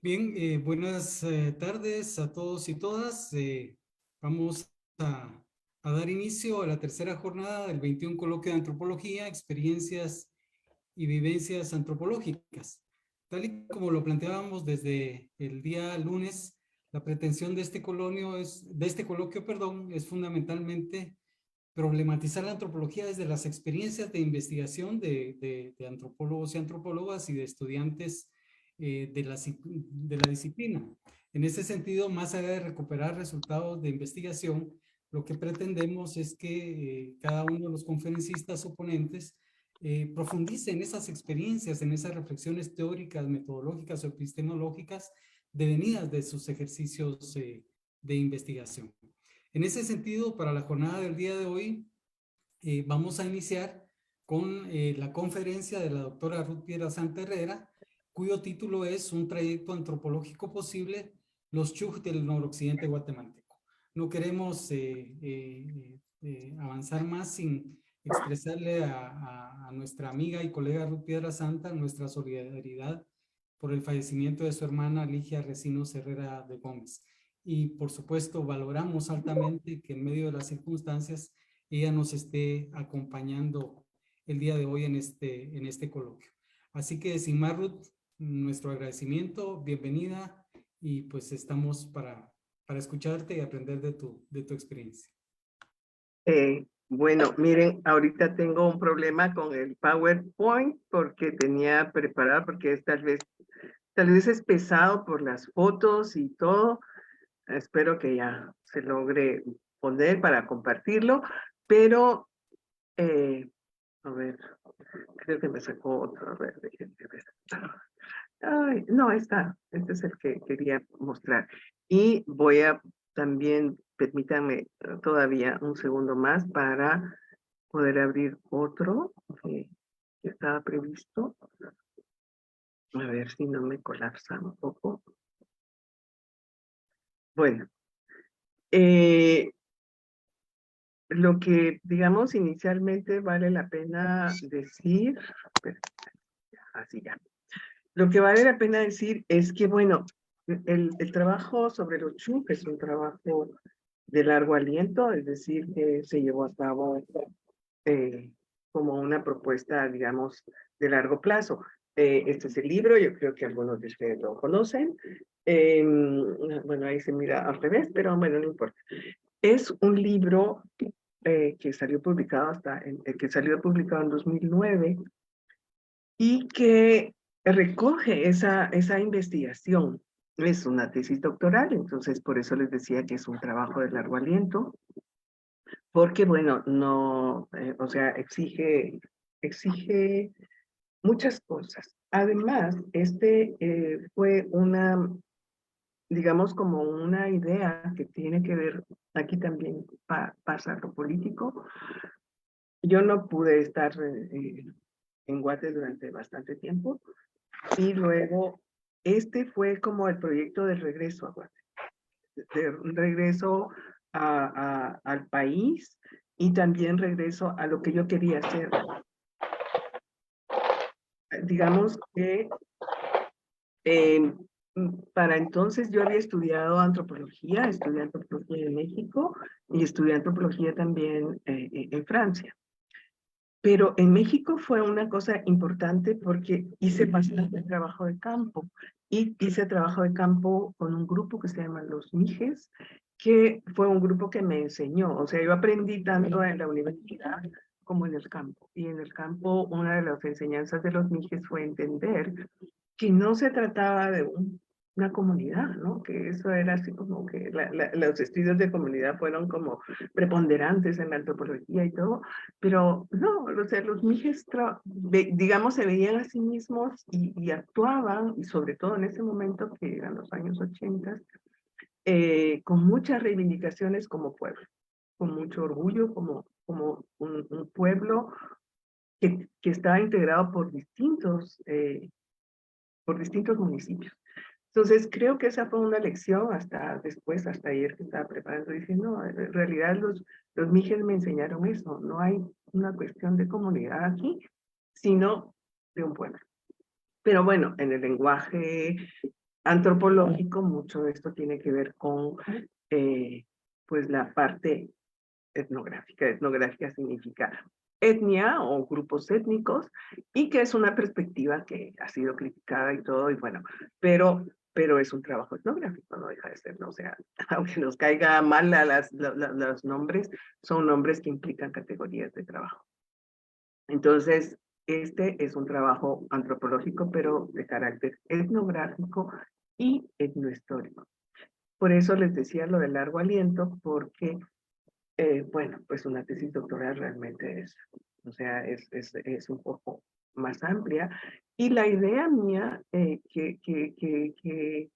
Bien, buenas tardes a todos y todas. Vamos a dar inicio a la tercera jornada del 21 Coloquio de Antropología, Experiencias y Vivencias Antropológicas. Tal y como lo planteábamos desde el día lunes, la pretensión de este coloquio, perdón, es fundamentalmente problematizar la antropología desde las experiencias de investigación de antropólogos y antropólogas y de estudiantes de la disciplina. En ese sentido, más allá de recuperar resultados de investigación, lo que pretendemos es que cada uno de los conferencistas o ponentes profundice en esas experiencias, en esas reflexiones teóricas, metodológicas o epistemológicas devenidas de sus ejercicios de investigación. En ese sentido, para la jornada del día de hoy, vamos a iniciar con la conferencia de la doctora Ruth Piedra Santa Herrera, cuyo título es Un trayecto antropológico posible, los Chuj del noroccidente guatemalteco. No queremos avanzar más sin expresarle a nuestra amiga y colega Ruth Piedra Santa nuestra solidaridad por el fallecimiento de su hermana Ligia Recinos Herrera de Gómez. Y por supuesto valoramos altamente que en medio de las circunstancias ella nos esté acompañando el día de hoy en este coloquio. Así que sin más, Ruth, nuestro agradecimiento, bienvenida y pues estamos para escucharte y aprender de tu experiencia. Bueno, miren, ahorita tengo un problema con el PowerPoint porque tenía preparado, porque es tal vez es pesado por las fotos y todo. Espero que ya se logre poner para compartirlo, pero, a ver, creo que me sacó otro. A ver, déjenme ver. Ay, no, este es el que quería mostrar. Y voy a también, permítanme todavía un segundo más para poder abrir otro que estaba previsto. A ver si no me colapsa un poco. Bueno, lo que, digamos, inicialmente vale la pena decir, así ya. Lo que vale la pena decir es que, bueno, el trabajo sobre los CHUC es un trabajo de largo aliento, es decir, que se llevó a cabo como una propuesta, digamos, de largo plazo. Este es el libro, yo creo que algunos de ustedes lo conocen. Bueno, ahí se mira al revés, pero bueno, no importa. Es un libro que salió publicado que salió publicado en 2009 y que recoge esa investigación. Es una tesis doctoral, entonces por eso les decía que es un trabajo de largo aliento, porque bueno, no, o sea, exige muchas cosas. Además, fue digamos, como una idea que tiene que ver, aquí también pasa lo político. Yo no pude estar en Guate durante bastante tiempo, y luego este fue como el proyecto de regreso a Guate, de regreso al país y también regreso a lo que yo quería hacer. Digamos que eh, para entonces yo había estudiado antropología, estudié antropología en México y estudié antropología también en Francia. Pero en México fue una cosa importante porque hice bastante trabajo de campo. Y hice trabajo de campo con un grupo que se llama Los Mijes, que fue un grupo que me enseñó. O sea, yo aprendí tanto en la universidad como en el campo. Y en el campo, una de las enseñanzas de Los Mijes fue entender que no se trataba de una comunidad, ¿no? Que eso era así como que los estudios de comunidad fueron como preponderantes en la antropología y todo, pero no, o sea, los mijes, digamos, se veían a sí mismos y actuaban, y sobre todo en ese momento, que eran los años 80, con muchas reivindicaciones como pueblo, con mucho orgullo, como un pueblo que estaba integrado por distintos municipios. Entonces, creo que esa fue una lección hasta después, hasta ayer que estaba preparando, diciendo, no, en realidad los mijes me enseñaron eso, no hay una cuestión de comunidad aquí, sino de un pueblo. Pero bueno, en el lenguaje antropológico, mucho de esto tiene que ver con pues la parte etnográfica. Etnográfica significa etnia o grupos étnicos, y que es una perspectiva que ha sido criticada y todo, y bueno, pero es un trabajo etnográfico, no deja de ser, ¿no? O sea, aunque nos caiga mal a los nombres, son nombres que implican categorías de trabajo. Entonces, este es un trabajo antropológico, pero de carácter etnográfico y etnohistórico. Por eso les decía lo de largo aliento, porque bueno, pues una tesis doctoral realmente es, o sea, es un poco más amplia. Y la idea mía que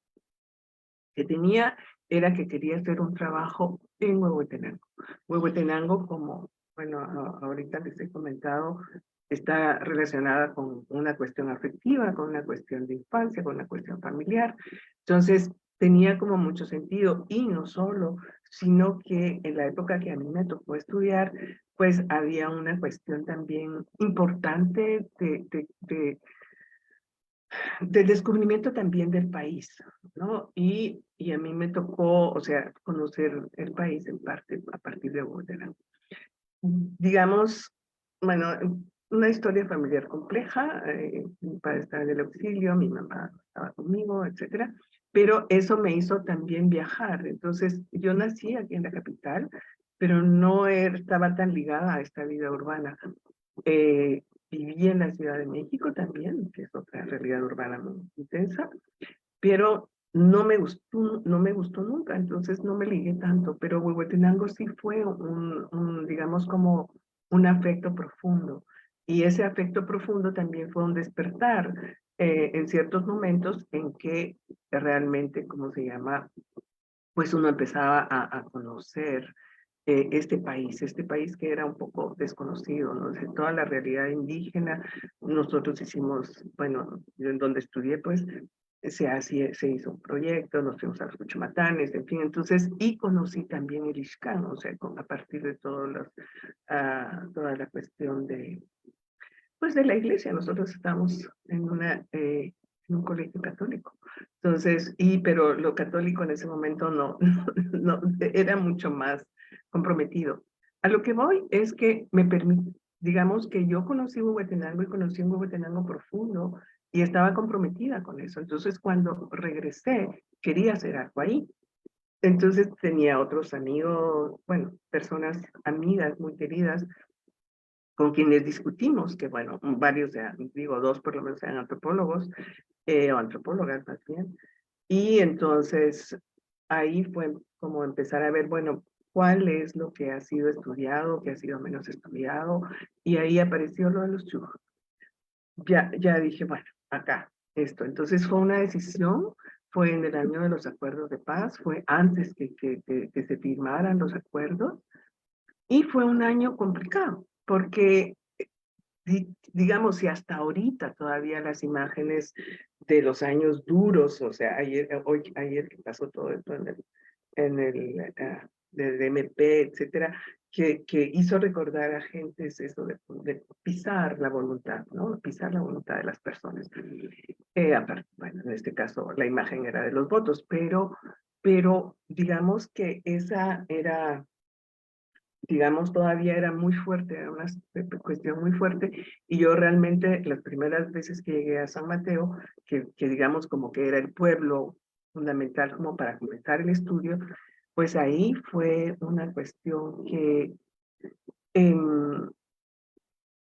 tenía era que quería hacer un trabajo en Huehuetenango. Huehuetenango, como, bueno, ahorita les he comentado, está relacionada con una cuestión afectiva, con una cuestión de infancia, con una cuestión familiar. Entonces, tenía como mucho sentido, y no solo, sino que en la época que a mí me tocó estudiar, pues había una cuestión también importante del descubrimiento también del país, ¿no? Y a mí me tocó, o sea, conocer el país en parte a partir de Bogotá. Digamos, bueno, una historia familiar compleja. Mi padre estaba en el auxilio, mi mamá estaba conmigo, etcétera, pero eso me hizo también viajar. Entonces, yo nací aquí en la capital, pero no estaba tan ligada a esta vida urbana. Viví en la Ciudad de México también, que es otra realidad urbana muy intensa, pero no me gustó nunca, entonces no me ligué tanto, pero Huehuetenango sí fue digamos, como un afecto profundo, y ese afecto profundo también fue un despertar en ciertos momentos en que realmente, ¿cómo se llama? Pues uno empezaba a conocer este país que era un poco desconocido, ¿no? De toda la realidad indígena. Nosotros hicimos, bueno, yo en donde estudié, pues, se hizo un proyecto, nos fuimos a los Cuchumatanes, en fin, entonces, y conocí también el Ixcán, o sea, a partir de toda la cuestión pues, de la iglesia. Nosotros estamos en un colegio católico. Entonces, pero lo católico en ese momento no, era mucho más comprometido. A lo que voy es que me permite, digamos que yo conocí Huehuetenango y conocí un Huehuetenango profundo, y estaba comprometida con eso. Entonces, cuando regresé, quería hacer algo ahí. Entonces tenía otros amigos, bueno, personas amigas muy queridas, con quienes discutimos, que bueno, varios, digo, dos por lo menos eran antropólogos, o antropólogas más bien, y entonces ahí fue como empezar a ver, bueno, cuál es lo que ha sido estudiado, qué ha sido menos estudiado, y ahí apareció lo de los chujos. Ya dije, bueno, acá, esto. Entonces fue una decisión, fue en el año de los acuerdos de paz, fue antes que se firmaran los acuerdos, y fue un año complicado, porque digamos, si hasta ahorita todavía las imágenes de los años duros, o sea, ayer que pasó todo esto del MP, etcétera, que hizo recordar a gentes eso de pisar la voluntad, ¿no? Pisar la voluntad de las personas. Aparte, bueno, en este caso la imagen era de los votos, pero digamos que esa era, digamos, todavía era muy fuerte, era una cuestión muy fuerte, y yo realmente las primeras veces que llegué a San Mateo, que digamos como que era el pueblo fundamental como para comenzar el estudio, pues ahí fue una cuestión que em,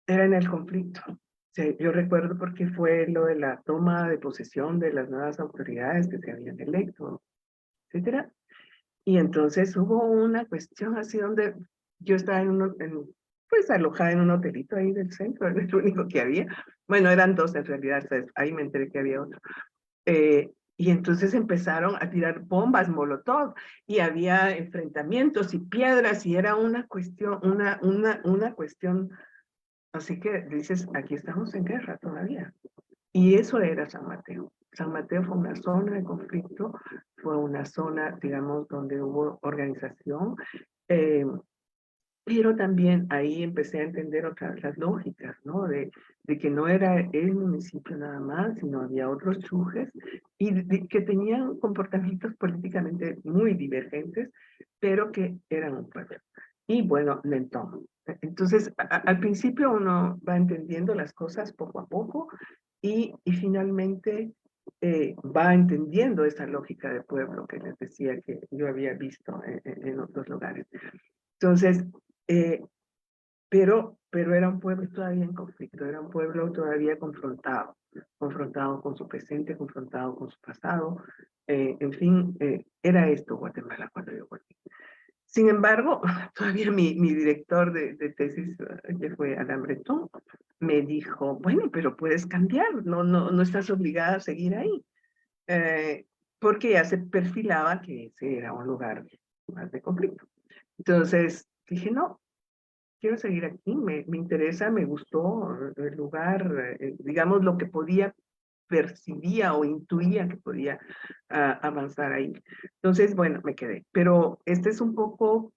era en el conflicto. O sea, yo recuerdo porque fue lo de la toma de posesión de las nuevas autoridades que se habían electo, etcétera. Y entonces hubo una cuestión así donde yo estaba pues alojada en un hotelito ahí del centro, era el único que había. Bueno, eran dos en realidad, ¿sabes? Ahí me enteré que había otro. Y entonces empezaron a tirar bombas molotov, y había enfrentamientos y piedras, y era una cuestión, una cuestión, así que dices, aquí estamos en guerra todavía. Y eso era San Mateo. San Mateo fue una zona de conflicto, fue una zona, digamos, donde hubo organización. Eh, Pero también ahí empecé a entender otras las lógicas, ¿no? De que no era el municipio nada más, sino había otros chujes y que tenían comportamientos políticamente muy divergentes, pero que eran un pueblo. Y bueno, Lentón. Entonces, al principio uno va entendiendo las cosas poco a poco y finalmente va entendiendo esa lógica de pueblo que les decía que yo había visto en otros lugares. Entonces, eh, pero era un pueblo todavía en conflicto, era un pueblo todavía confrontado, confrontado con su presente, confrontado con su pasado. En fin, era esto Guatemala cuando yo volví. Sin embargo, todavía mi director de tesis, que fue Alain Breton, me dijo, bueno, pero puedes cambiar, no estás obligada a seguir ahí, eh, porque ya se perfilaba que ese era un lugar más de conflicto. Entonces dije, no, quiero seguir aquí, me interesa, me gustó el lugar, digamos lo que podía, percibía o intuía que podía avanzar ahí. Entonces, bueno, me quedé. Pero este es un poco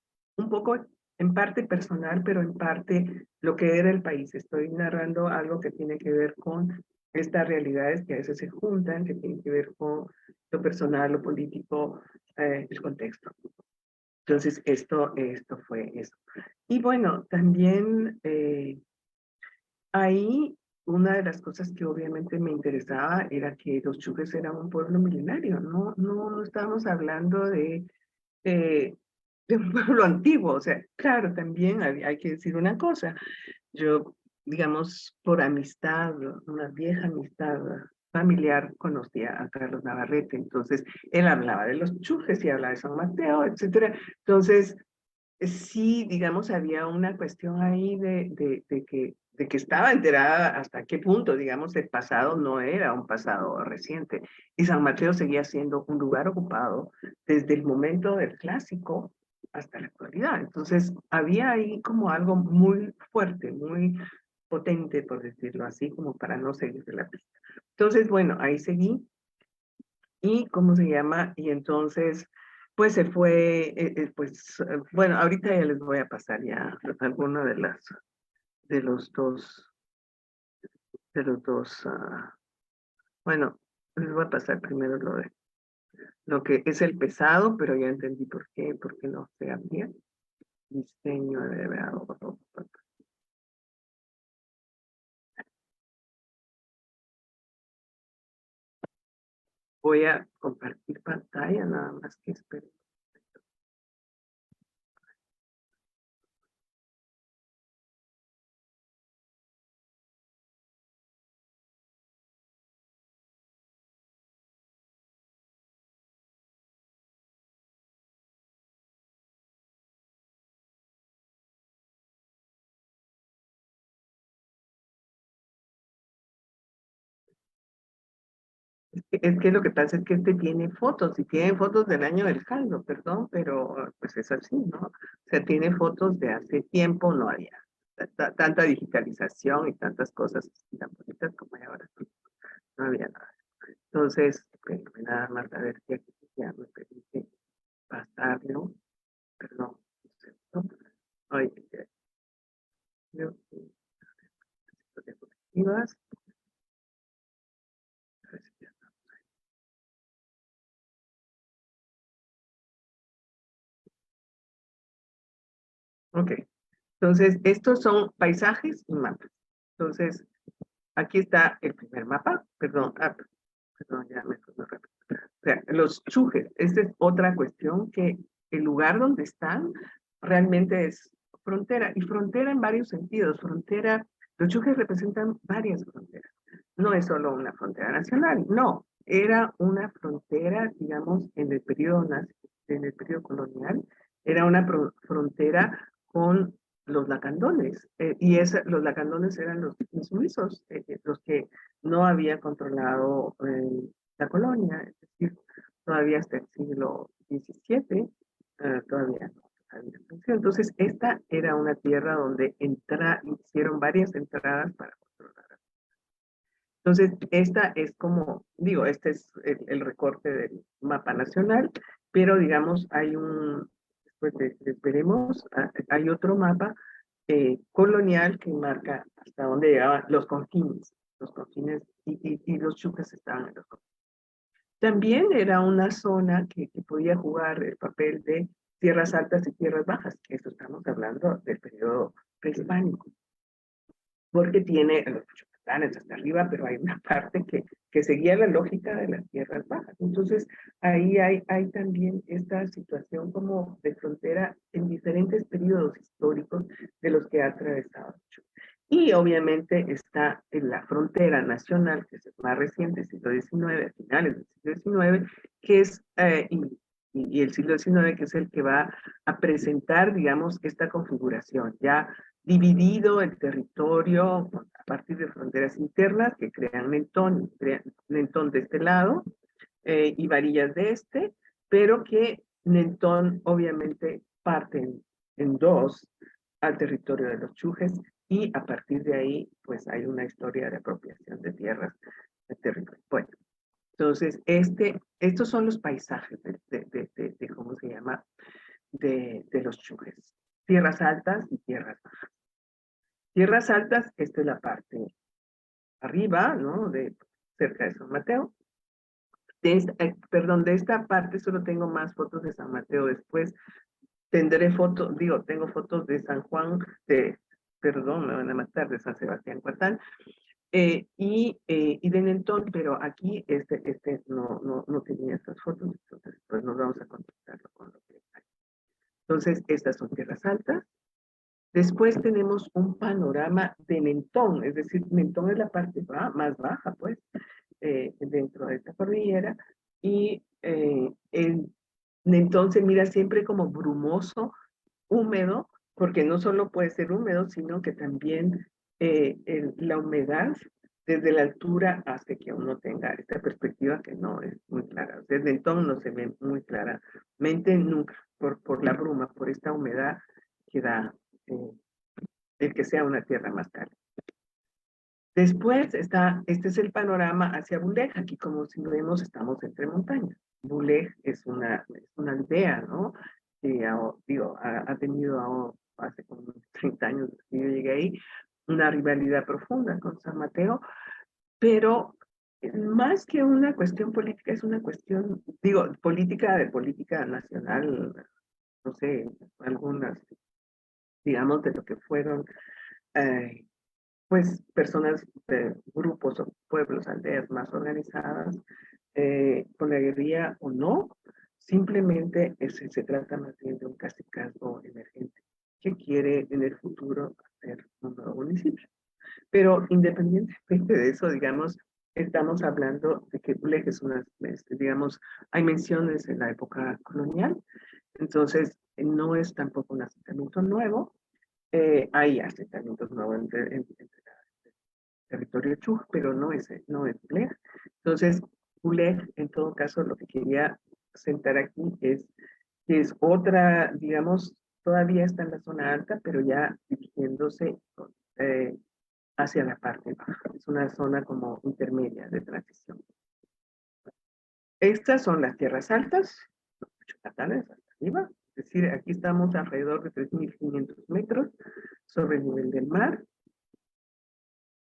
en parte personal, pero en parte lo que era el país. Estoy narrando algo que tiene que ver con estas realidades que a veces se juntan, que tienen que ver con lo personal, lo político, el contexto. Entonces, esto fue eso. Y bueno, también ahí una de las cosas que obviamente me interesaba era que los chuques eran un pueblo milenario, no estábamos hablando eh, de un pueblo antiguo, o sea, claro, también hay que decir una cosa, yo, digamos, por amistad, una vieja amistad familiar, conocía a Carlos Navarrete, entonces él hablaba de los chuques y hablaba de San Mateo, etcétera, entonces sí, digamos, había una cuestión ahí de que estaba enterada hasta qué punto, digamos, el pasado no era un pasado reciente. Y San Mateo seguía siendo un lugar ocupado desde el momento del clásico hasta la actualidad. Entonces, había ahí como algo muy fuerte, muy potente, por decirlo así, como para no seguir de la pista. Entonces, bueno, ahí seguí y cómo se llama, y entonces, pues se fue, pues, bueno, ahorita ya les voy a pasar ya alguno de los dos, de los dos, bueno, les voy a pasar primero lo de, lo que es el pesado, pero ya entendí por qué no se abría. Diseño de grado. Voy a compartir pantalla, nada más que espero. Es que lo que pasa es que este tiene fotos, y tiene fotos del año del caldo, perdón, pero pues es así, ¿no? O sea, tiene fotos de hace tiempo, no había tanta digitalización y tantas cosas tan bonitas como hay ahora, no había nada. Entonces, nada más a ver si aquí ya me permite pasarlo, perdón, un segundo. Ay, yo, diapositivas, a ver si ya está. Ok, entonces estos son paisajes y mapas. Entonces, aquí está el primer mapa, perdón, perdón, ya me fui muy rápido. O sea, los chujes, esta es otra cuestión que el lugar donde están realmente es frontera, y frontera en varios sentidos. Frontera, los chujes representan varias fronteras. No es solo una frontera nacional, no, era una frontera, digamos, en el periodo colonial, era una frontera con los lacandones, y los lacandones eran los suizos, los que no había controlado la colonia, es decir, todavía hasta el siglo XVII, todavía no había función. Entonces, esta era una tierra donde hicieron varias entradas para controlar. Entonces, esta es como, digo, este es el recorte del mapa nacional, pero digamos, pues les veremos. Hay otro mapa colonial que marca hasta dónde llegaban los confines y los chuques estaban en los confines. También era una zona que podía jugar el papel de tierras altas y tierras bajas, que eso estamos hablando del periodo prehispánico, porque tiene los Yucatanes hasta arriba, pero hay una parte que seguía la lógica de las tierras bajas. Entonces, ahí hay también esta situación como de frontera en diferentes periodos históricos de los que ha atravesado. Y obviamente está en la frontera nacional, que es el más reciente, siglo XIX, a finales del siglo XIX, que es, y el siglo XIX, que es el que va a presentar, digamos, esta configuración, ya dividido el territorio a partir de fronteras internas que crean Mentón de este lado y Varillas de este, pero que Mentón obviamente parte en dos al territorio de los Chujes y a partir de ahí pues hay una historia de apropiación de tierras de territorio. Bueno, entonces estos son los paisajes de ¿cómo se llama? De los Chujes. Tierras altas y tierras bajas. Tierras altas, esta es la parte arriba, ¿no? Cerca de San Mateo. Perdón, de esta parte solo tengo más fotos de San Mateo. Después tendré fotos, tengo fotos de San Juan, perdón, me van a matar, de San Sebastián Cuatán, y de Nentón, pero aquí no tenía estas fotos, entonces pues nos vamos a contactarlo con lo que hay. Entonces, estas son tierras altas. Después tenemos un panorama de Mentón, es decir, Mentón es la parte más baja, pues, dentro de esta cordillera, y Mentón se mira siempre como brumoso, húmedo, porque no solo puede ser húmedo, sino que también la humedad desde la altura hace que uno tenga esta perspectiva que no es muy clara. Desde entonces no se ve muy claramente nunca, por la bruma, por esta humedad que da el que sea una tierra más cálida. Después este es el panorama hacia Bulej. Aquí, como si vemos, estamos entre montañas. Bulej es una aldea, ¿no? Que ha tenido hace como 30 años que yo llegué ahí, una rivalidad profunda con San Mateo, pero más que una cuestión política, es una cuestión, política nacional, no sé, algunas, digamos, de lo que fueron pues personas, grupos o pueblos, aldeas más organizadas, con la guerrilla o no, simplemente se trata más bien de un cacicazgo emergente que quiere en el futuro hacer un nuevo municipio. Pero independientemente de eso, digamos, estamos hablando de que Bulej es digamos, hay menciones en la época colonial, entonces no es tampoco un asentamiento nuevo, hay asentamientos nuevos en territorio Chuj, pero no es Bulej. Entonces, Bulej, en todo caso, lo que quería sentar aquí es que es otra, digamos, todavía está en la zona alta, pero ya dirigiéndose hacia la parte baja. Es una zona como intermedia de transición. Estas son las tierras altas, los Yucatanes hasta arriba, es decir, aquí estamos alrededor de 3.500 metros sobre el nivel del mar,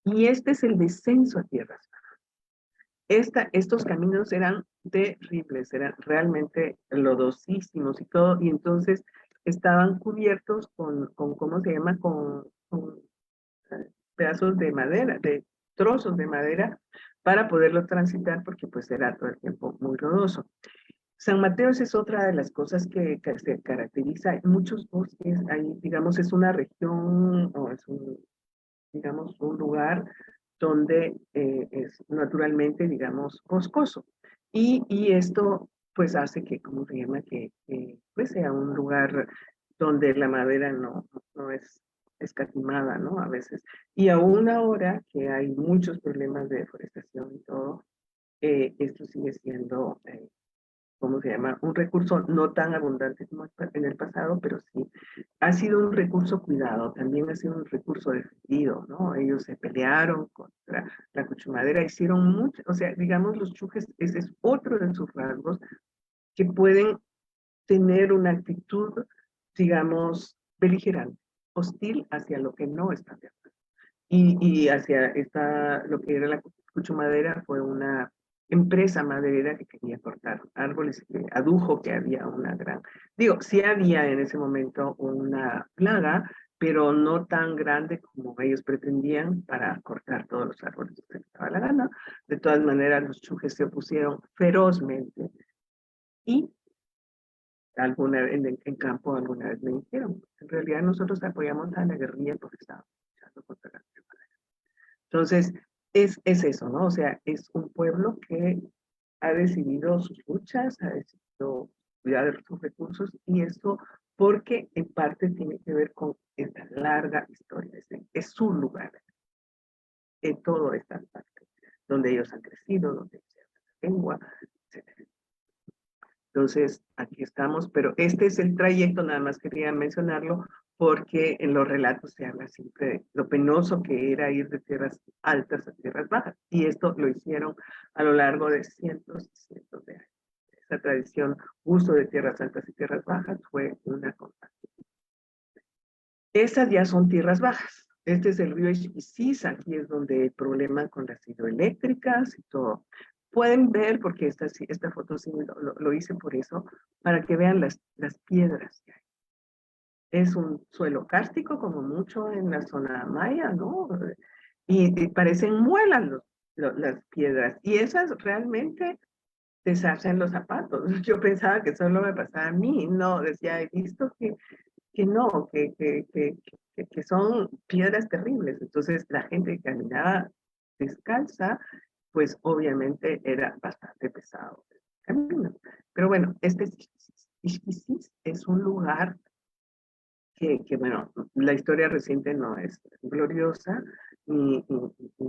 y este es el descenso a tierras bajas. Estos caminos eran terribles, eran realmente lodosísimos y todo, y entonces estaban cubiertos con ¿cómo se llama? Con pedazos de madera, de trozos de madera, para poderlo transitar, porque pues era todo el tiempo muy lodoso. San Mateo es otra de las cosas que se caracteriza. Hay muchos bosques, ahí, digamos, es una región, o es digamos, un lugar donde es naturalmente, digamos, boscoso. Y esto, pues, hace que, ¿cómo se llama? Pues, sea un lugar donde la madera no es escatimada, ¿no? A veces. Y aún ahora que hay muchos problemas de deforestación y todo, esto sigue siendo ¿cómo se llama? Un recurso no tan abundante como en el pasado, pero sí ha sido un recurso cuidado, también ha sido un recurso defendido, ¿no? Ellos se pelearon contra la cuchumadera, hicieron mucho, o sea, digamos, los chujes, ese es otro de sus rasgos, que pueden tener una actitud digamos, beligerante, hostil hacia lo que no está de acuerdo. Y hacia lo que era la Cuchumadera fue una empresa maderera que quería cortar árboles, que adujo que había una gran, digo, sí había en ese momento una plaga, pero no tan grande como ellos pretendían para cortar todos los árboles que les daba la gana. De todas maneras, los chujes se opusieron ferozmente y en campo alguna vez me dijeron, en realidad nosotros apoyamos a la guerrilla porque estábamos luchando contra la enfermedad. Entonces, es eso, ¿no? O sea, es un pueblo que ha decidido sus luchas, ha decidido cuidar de sus recursos, y eso porque en parte tiene que ver con esta larga historia, es su lugar, en todo esta parte, donde ellos han crecido, donde ellos hablan la lengua, etc. Entonces, aquí estamos, pero este es el trayecto, nada más quería mencionarlo, porque en los relatos se habla siempre de lo penoso que era ir de tierras altas a tierras bajas, y esto lo hicieron a lo largo de cientos y cientos de años. Esa tradición, uso de tierras altas y tierras bajas, fue una constante. Estas ya son tierras bajas. Este es el río Ixquisis, aquí es donde hay problema con las hidroeléctricas y todo. Pueden ver, porque esta foto sí lo hice por eso, para que vean las piedras que hay. Es un suelo kárstico, como mucho en la zona maya, ¿no? Y parecen muelas las piedras. Y esas realmente deshacen los zapatos. Yo pensaba que solo me pasaba a mí. No, decía, he visto que no, que son piedras terribles. Entonces, la gente que caminaba descalza, pues obviamente era bastante pesado el camino. Pero bueno, este Ixquisis es un lugar bueno, la historia reciente no es gloriosa ni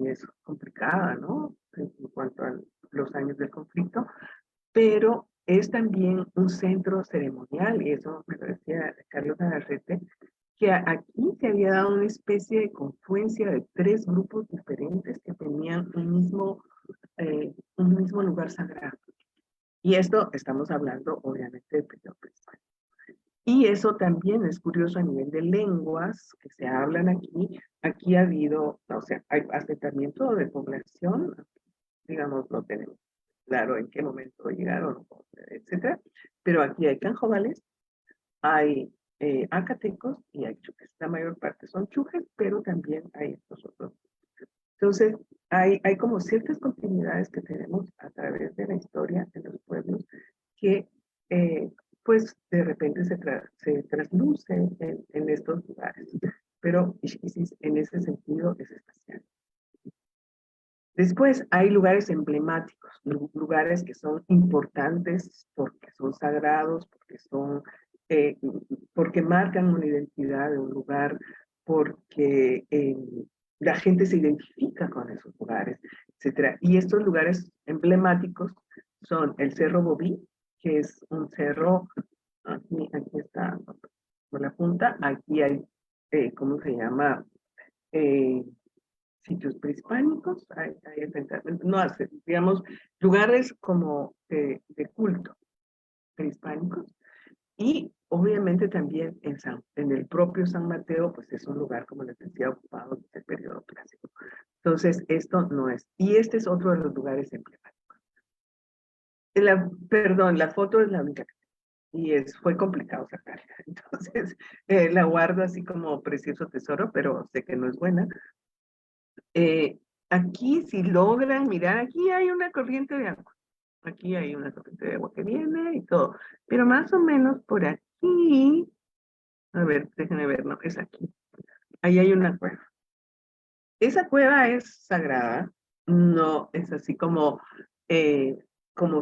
es complicada, ¿no? En cuanto a los años del conflicto, pero es también un centro ceremonial, y eso me lo decía Carlos Navarrete, que aquí se había dado una especie de confluencia de tres grupos diferentes que tenían un mismo lugar sagrado. Y esto estamos hablando, obviamente, de periodo prehispánico. Y eso también es curioso a nivel de lenguas que se hablan aquí. Aquí ha habido, o sea, hay asentamiento de población, digamos, no tenemos claro en qué momento llegaron, etcétera, pero aquí hay canjobales, hay acatecos y hay chujes. La mayor parte son chujes, pero también hay estos otros. Entonces, hay como ciertas continuidades que tenemos a través de la historia de los pueblos que, pues, de repente se trasluce en estos lugares. Pero Ixquisis, en ese sentido, es especial. Después hay lugares emblemáticos, lugares que son importantes porque son sagrados, porque marcan una identidad de un lugar, porque la gente se identifica con esos lugares, etc. Y estos lugares emblemáticos son el Cerro Bobí, que es un cerro, aquí está por la punta, aquí hay, ¿cómo se llama? Sitios prehispánicos, no hace, digamos, lugares como de culto prehispánicos, y obviamente también en el propio San Mateo, pues es un lugar, como les decía, ocupado desde el periodo clásico. Entonces, esto no es, y este es otro de los lugares emblemáticos. Perdón, la foto es la única y fue complicado sacarla, entonces la guardo así como precioso tesoro, pero sé que no es buena. Aquí, si logran mirar, aquí hay una corriente de agua. Aquí hay una corriente de agua que viene y todo. Pero más o menos por aquí, a ver, déjenme ver, no, es aquí. Ahí hay una cueva. Esa cueva es sagrada, no es así como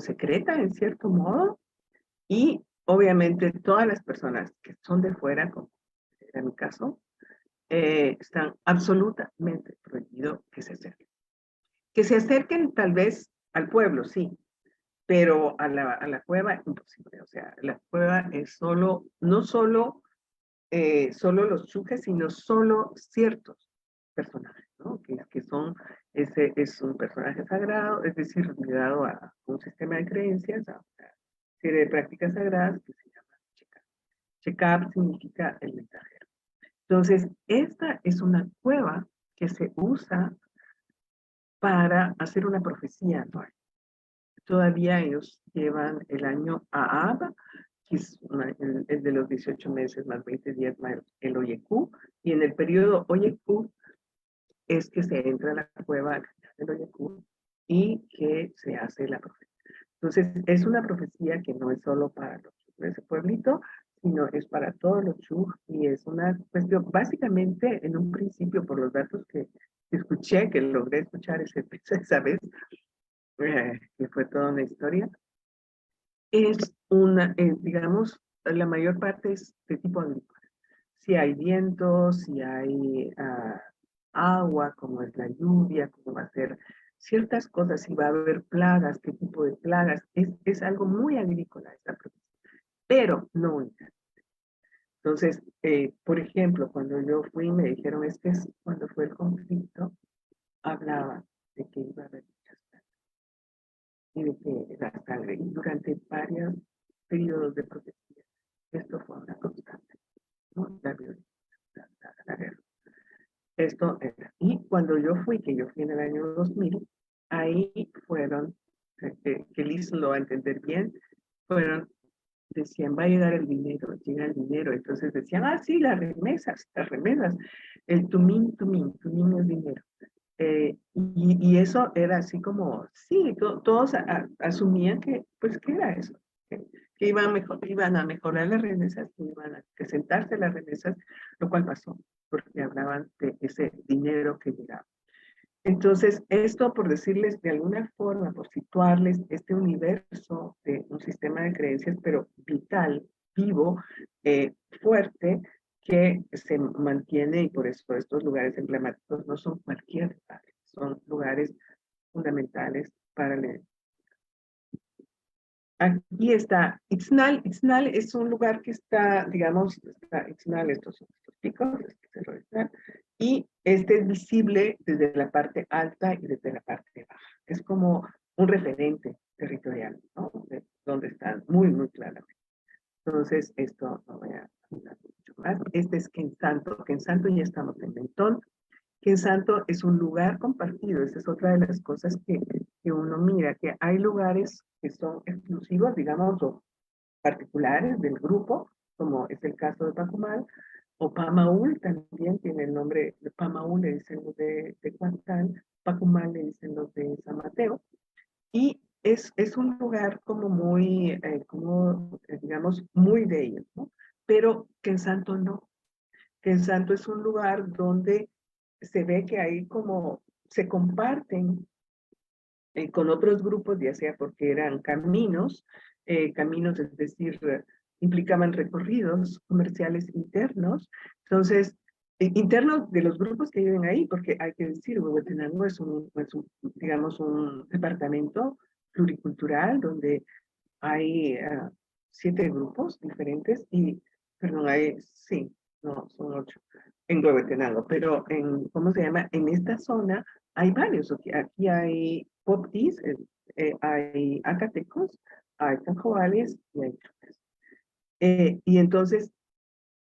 secreta en cierto modo, y obviamente todas las personas que son de fuera, como era mi caso, están absolutamente prohibido que se acerquen. Que se acerquen tal vez al pueblo, sí, pero a la cueva imposible. O sea, la cueva es no solo los chujes, sino solo ciertos personajes, ¿no? Ese es un personaje sagrado, es decir, ligado a un sistema de creencias, a una serie de prácticas sagradas que se llama Chicán. Shekab significa el mensajero. Entonces, esta es una cueva que se usa para hacer una profecía anual. Todavía ellos llevan el año Aab, que es el de los 18 meses más 20 días más el Oyekú, y en el periodo Oyekú es que se entra a la cueva del Oyekú y que se hace la profecía. Entonces, es una profecía que no es solo para los de ese pueblito, sino es para todos los chuj, y es una cuestión, básicamente, en un principio, por los datos que escuché, que logré escuchar esa vez, que fue toda una historia, es una, digamos, la mayor parte es de tipo agrícola. Si hay viento, si hay agua, como es la lluvia, cómo va a ser ciertas cosas, si va a haber plagas, qué tipo de plagas, es algo muy agrícola esta profesión, pero no única. Entonces, por ejemplo, cuando yo fui, me dijeron, es que es cuando fue el conflicto, hablaba de que iba a haber muchas plagas y de que la sangre, y durante varios periodos de profecía, esto fue una constante, ¿no? La violencia, la guerra. Esto era. Y cuando yo fui, que yo fui en el año 2000, ahí fueron, que Liz lo va a entender bien, fueron, decían, va a llegar el dinero, llega el dinero. Entonces decían, sí, las remesas, el tumín es dinero. Y eso era así como, sí, todos asumían que, pues, ¿qué era eso? Que iban a mejorar las remesas, que iban a acrecentarse las remesas, lo cual pasó, porque hablaban de ese dinero que llegaba. Entonces, esto por decirles de alguna forma, por situarles este universo de un sistema de creencias, pero vital, vivo, fuerte, que se mantiene, y por eso estos lugares emblemáticos no son cualquier lugar, son lugares fundamentales para el. Aquí está Ixnal. Ixnal es un lugar que está, digamos, está Ixnal, estos picos, y este es visible desde la parte alta y desde la parte baja. Es como un referente territorial, ¿no? De donde están muy, muy claramente. Entonces, esto no voy a hablar mucho más. Este es Quensanto. Quensanto ya estamos en Mentón. Quensanto es un lugar compartido. Esa es otra de las cosas que uno mira, que hay lugares que son exclusivos, digamos, o particulares del grupo, como es el caso de Pacumal, o Pamaul también tiene el nombre de Pamaul, le dicen los de Cuantán, Pacumal le dicen los de San Mateo, y es un lugar como muy, digamos, muy de ellos, ¿no? Pero Quensanto no. Quensanto es un lugar donde se ve que ahí como se comparten con otros grupos, ya sea porque eran caminos, es decir, implicaban recorridos comerciales internos. Entonces, internos de los grupos que viven ahí, porque hay que decir, Huehuetenango es digamos, un departamento pluricultural donde hay 7 grupos diferentes y, perdón, sí, no, son 8 en Huehuetenango, pero ¿cómo se llama? En esta zona hay varios. Aquí hay poptis, hay acatecos, hay canjobales y hay chucas. Y entonces,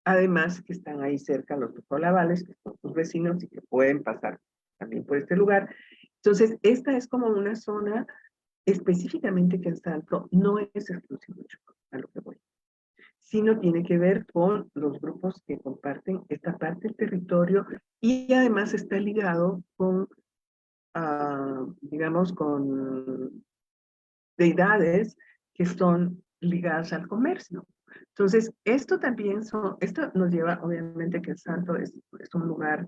además que están ahí cerca los tocolabales, que son sus vecinos y que pueden pasar también por este lugar. Entonces, esta es como una zona específicamente que en Salto no es exclusivo a lo que voy, sino tiene que ver con los grupos que comparten esta parte del territorio y además está ligado con, digamos, con deidades que son ligadas al comercio. Entonces, esto nos lleva, obviamente, que el Salto es un lugar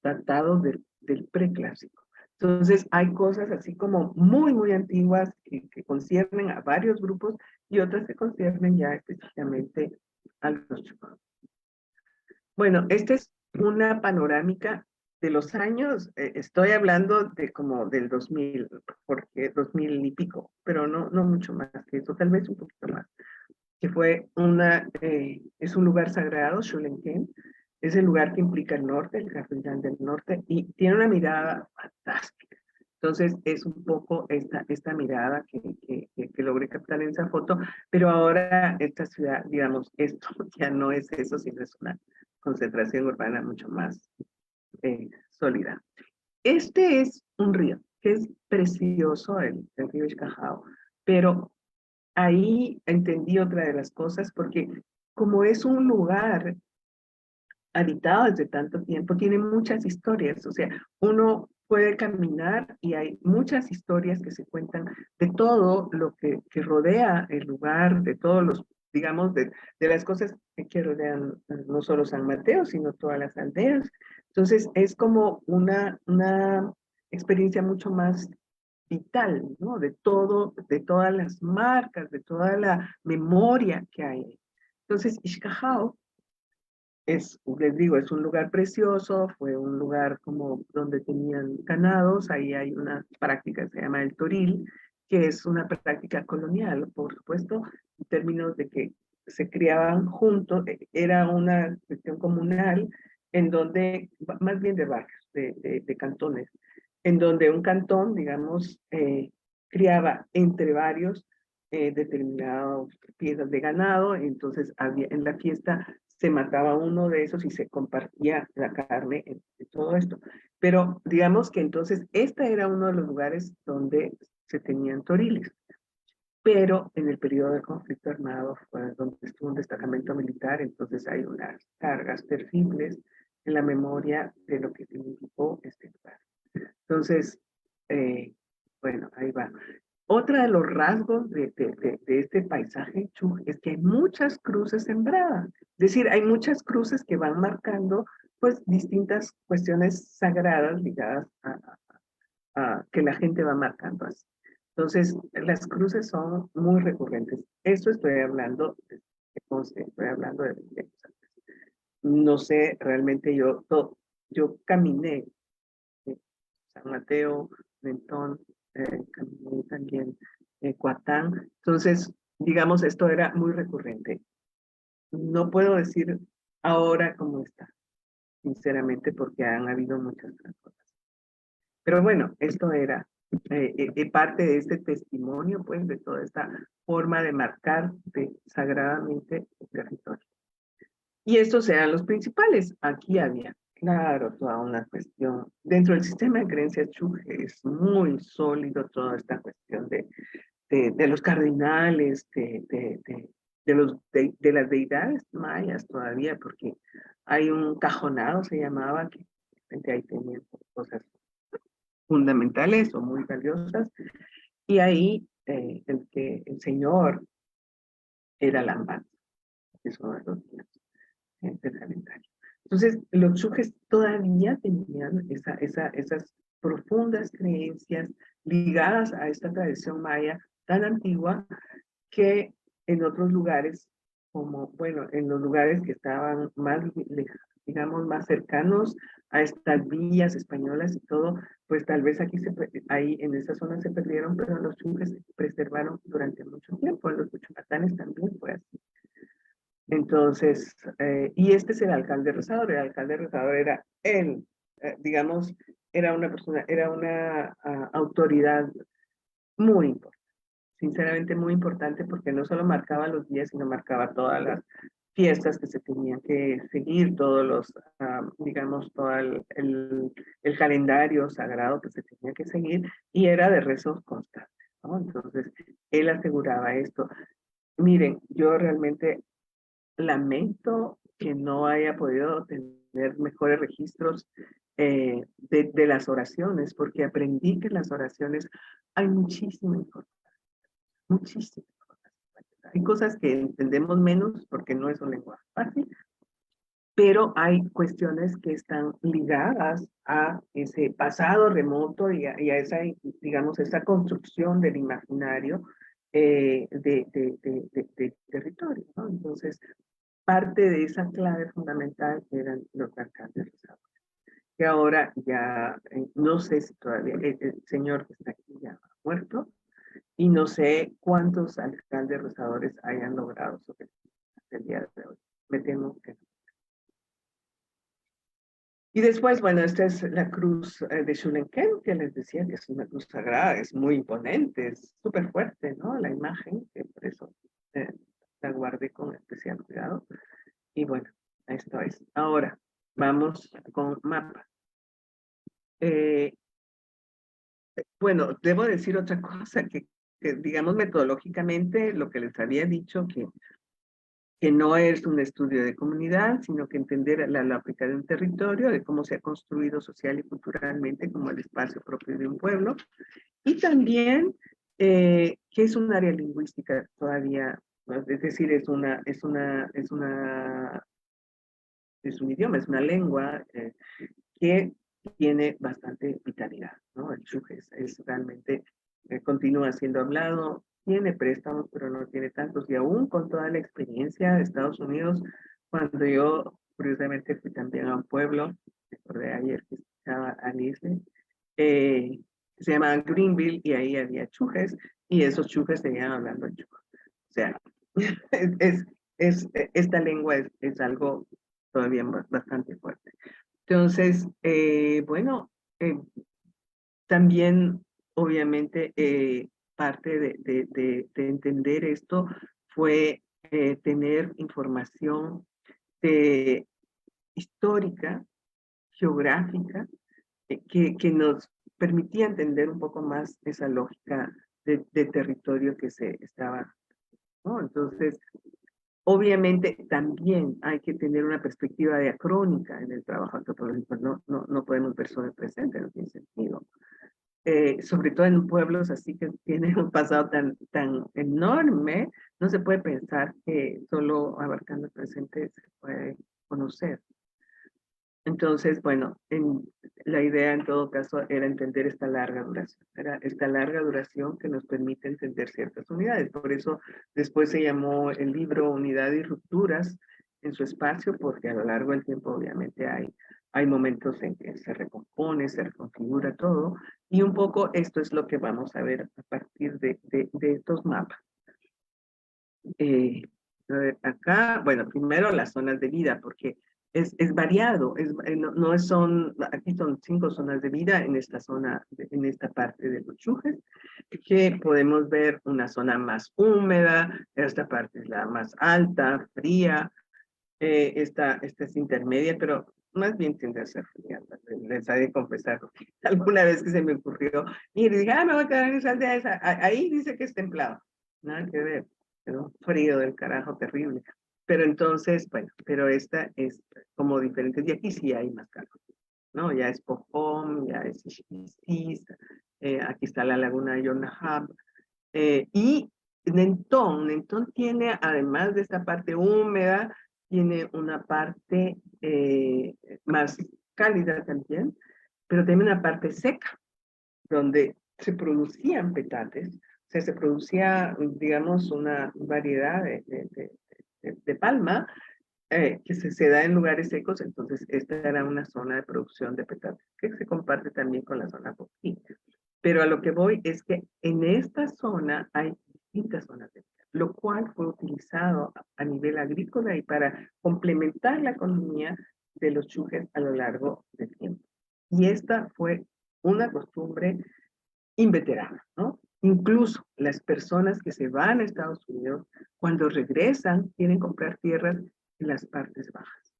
datado del preclásico. Entonces, hay cosas así como muy, muy antiguas que conciernen a varios grupos y otras que conciernen ya específicamente a los chicos. Bueno, esta es una panorámica de los años, estoy hablando de como del 2000, porque 2000 y pico, pero no mucho más que eso, tal vez un poquito más, que fue es un lugar sagrado, Xulenquén, es el lugar que implica el norte, el Cafundán del norte, y tiene una mirada fantástica. Entonces, es un poco esta mirada que logré captar en esa foto, pero ahora esta ciudad, digamos, esto ya no es eso, sino es una concentración urbana mucho más sólida. Este es un río, que es precioso, el río Ixcajao, pero ahí entendí otra de las cosas, porque como es un lugar habitado desde tanto tiempo, tiene muchas historias, o sea, uno puede caminar y hay muchas historias que se cuentan de todo lo que rodea el lugar, de todos los, digamos, de las cosas que rodean no solo San Mateo, sino todas las aldeas. Entonces, es como una experiencia mucho más vital, ¿no? De todo, de todas las marcas, de toda la memoria que hay. Entonces, Ixcajao les digo, es un lugar precioso, fue un lugar como donde tenían ganados, ahí hay una práctica que se llama el toril, que es una práctica colonial, por supuesto, en términos de que se criaban juntos, era una cuestión comunal, en donde, más bien de barrios, de cantones, en donde un cantón, digamos, criaba entre varios determinadas piezas de ganado, entonces había, en la fiesta se mataba uno de esos y se compartía la carne en todo esto. Pero digamos que entonces este era uno de los lugares donde se tenían toriles. Pero en el periodo del conflicto armado fue donde estuvo un destacamento militar, entonces hay unas cargas terribles en la memoria de lo que significó este lugar. Entonces, eh, bueno, ahí va. Otra de los rasgos de este paisaje Chuj es que hay muchas cruces sembradas. Es decir, hay muchas cruces que van marcando pues distintas cuestiones sagradas ligadas a que la gente va marcando así. Entonces, las cruces son muy recurrentes. Esto estoy hablando, estoy hablando de 20 años antes. No sé, realmente yo caminé San Mateo, Mentón, caminé también Coatán. Entonces, digamos, esto era muy recurrente. No puedo decir ahora cómo está, sinceramente, porque han habido muchas otras cosas. Pero bueno, esto era parte de este testimonio, pues, de toda esta forma de marcar sagradamente el territorio. Y estos eran los principales. Aquí había, claro, toda una cuestión. Dentro del sistema de creencias Chuj es muy sólido toda esta cuestión de los cardinales, de las deidades mayas todavía, porque hay un cajonado, se llamaba, que ahí tenían cosas fundamentales o muy valiosas, y ahí el señor era Lambán, que es uno de los días del calendario. Entonces, los chujes todavía tenían esas profundas creencias ligadas a esta tradición maya tan antigua que en otros lugares, como, bueno, en los lugares que estaban más, digamos, más cercanos a estas villas españolas y todo, pues tal vez aquí, ahí en esa zona se perdieron, pero los chujes se preservaron durante mucho tiempo. En los Michoacanes también fue así. Entonces, y este es el alcalde rezador era él, digamos, era una persona, era una autoridad muy importante, sinceramente muy importante, porque no solo marcaba los días, sino marcaba todas las fiestas que se tenían que seguir, todos los, digamos, todo el calendario sagrado que se tenía que seguir, y era de rezos constantes, ¿no? Entonces, él aseguraba esto. Miren, yo realmente lamento que no haya podido tener mejores registros de las oraciones, porque aprendí que en las oraciones hay muchísima información, muchísima información. Hay cosas que entendemos menos porque no es un lenguaje fácil, pero hay cuestiones que están ligadas a ese pasado remoto y a esa, digamos, esa construcción del imaginario de territorio, ¿no? Entonces, parte de esa clave fundamental eran los alcaldes rezadores, que ahora ya, no sé si todavía, el señor que está aquí ya ha muerto, y no sé cuántos alcaldes rezadores hayan logrado sobre el día de hoy. Me temo que no. Y después, bueno, esta es la cruz de Shulenken, que les decía que es una cruz sagrada, es muy imponente, es súper fuerte, ¿no? La imagen, que por eso eh, la guardé con especial cuidado. Y bueno, esto es. Ahora, vamos con mapa. Eh, bueno, debo decir otra cosa, que digamos metodológicamente, lo que les había dicho, que no es un estudio de comunidad, sino que entender la lógica de un territorio, de cómo se ha construido social y culturalmente como el espacio propio de un pueblo, y también que es un área lingüística todavía, ¿no? Es decir, es un idioma, es una lengua que tiene bastante vitalidad, ¿no? El chuj es realmente, continúa siendo hablado, tiene préstamos, pero no tiene tantos, y aún con toda la experiencia de Estados Unidos, cuando yo curiosamente fui también a un pueblo, recordé ayer que escuchaba a Leslie, eh, se llamaba Greenville, y ahí había chujes, y esos chujes seguían hablando chuj. O sea, es, esta lengua es algo todavía bastante fuerte. Entonces, bueno, eh, también obviamente parte de entender esto fue tener información de, histórica, geográfica, que nos permitía entender un poco más esa lógica de territorio que se estaba, ¿no? Entonces, obviamente también hay que tener una perspectiva diacrónica en el trabajo antropológico, no podemos ver solo el presente, no tiene sentido. Sobre todo en pueblos así que tienen un pasado tan enorme, no se puede pensar que solo abarcando el presente se puede conocer. Entonces, bueno, la idea en todo caso era entender esta larga duración, era esta larga duración que nos permite entender ciertas unidades. Por eso después se llamó el libro Unidad y Rupturas en su espacio, porque a lo largo del tiempo obviamente hay momentos en que se recompone, se reconfigura todo, y un poco esto es lo que vamos a ver a partir de estos mapas. A ver, acá, bueno, primero las zonas de vida, porque es variado, no son, aquí son 5 zonas de vida en esta zona, en esta parte de los chujes, que podemos ver una zona más húmeda, esta parte es la más alta, fría, esta es intermedia, pero más bien tiende a ser fría, les he de confesar, alguna vez que se me ocurrió, y dije, me voy a quedar en esa aldea, ahí dice que es templado, nada que ver, pero frío del carajo, terrible. Pero entonces, bueno, pero esta es como diferente, y aquí sí hay más calor, ¿no? Ya es Pojón, ya es Ixquisis, aquí está la laguna de Yonahab, y Nentón tiene, además de esta parte húmeda, tiene una parte más cálida también, pero también una parte seca, donde se producían petates, o sea, se producía, digamos, una variedad de palma que se da en lugares secos, entonces esta era una zona de producción de petates, que se comparte también con la zona coquí. Pero a lo que voy es que en esta zona hay distintas zonas de vida, lo cual fue utilizado a nivel agrícola y para complementar la economía de los chujes a lo largo del tiempo. Y esta fue una costumbre inveterada, ¿no? Incluso las personas que se van a Estados Unidos, cuando regresan, quieren comprar tierras en las partes bajas.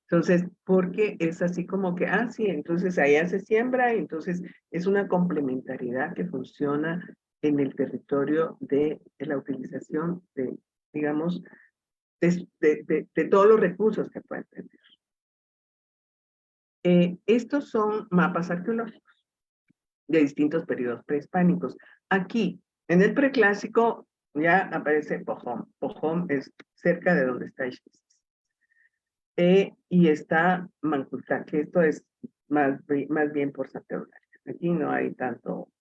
Entonces, porque es así como que, sí, entonces allá se siembra, y entonces es una complementariedad que funciona en el territorio de la utilización de, digamos, de todos los recursos que pueden tener. Estos son mapas arqueológicos de distintos periodos prehispánicos. Aquí, en el preclásico, ya aparece Pojón. Pojón es cerca de donde está Ixmiquilpan. Y está Mancultán, que esto es más bien por Santa Eulalia. Aquí no hay tanto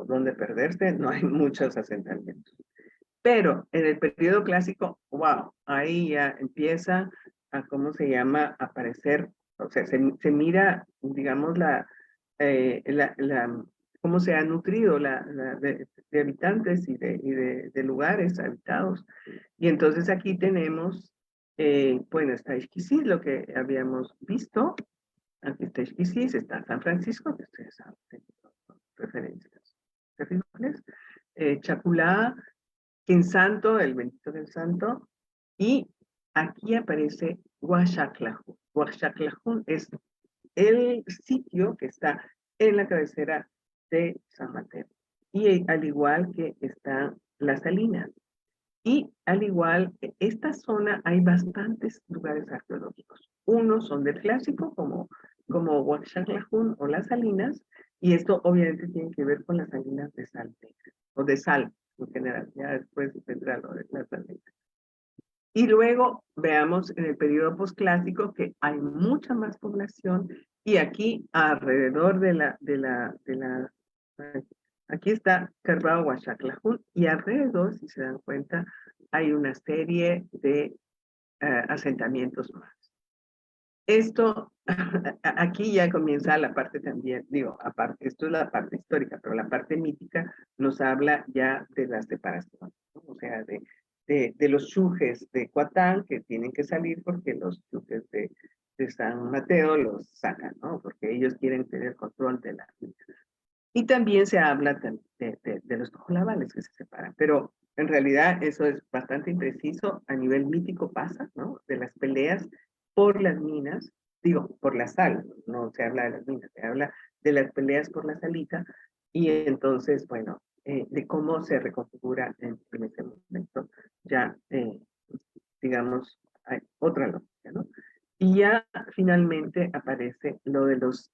donde perderse, no hay muchos asentamientos. Pero en el periodo clásico, wow, ahí ya empieza a, ¿cómo se llama?, aparecer, o sea, se mira, digamos, cómo se ha nutrido de habitantes y de lugares habitados. Y entonces aquí tenemos, bueno, está Ixquisis, lo que habíamos visto, Texquisis, está San Francisco, que ustedes saben, son referencias terribles, Chaculá, Quinsanto, el bendito del santo, y aquí aparece Huachaclajún. Huachaclajún es el sitio que está en la cabecera de San Mateo. Y al igual que están las salinas. Y al igual, esta zona hay bastantes lugares arqueológicos. Unos son del clásico, como Huachaclajún o las salinas, y esto obviamente tiene que ver con las salinas de sal, o de sal en general. Ya después vendrá lo de las salinas. Y luego veamos en el periodo posclásico que hay mucha más población y aquí alrededor aquí está Carbao Huachaclajún y alrededor, si se dan cuenta, hay una serie de asentamientos más. Esto, aquí ya comienza la parte también, digo, aparte, esto es la parte histórica, pero la parte mítica nos habla ya de la separación, ¿no? O sea, de los chujes de Coatán que tienen que salir porque los chujes de San Mateo los sacan, ¿no? Porque ellos quieren tener control de la vida. Y también se habla de los tojolabales que se separan, pero en realidad eso es bastante impreciso, a nivel mítico pasa, ¿no? De las peleas por las minas, digo, por la sal, no se habla de las minas, se habla de las peleas por la salita, y entonces, bueno, de cómo se reconfigura en ese momento, ya, digamos, hay otra lógica, ¿no? Y ya finalmente aparece lo de los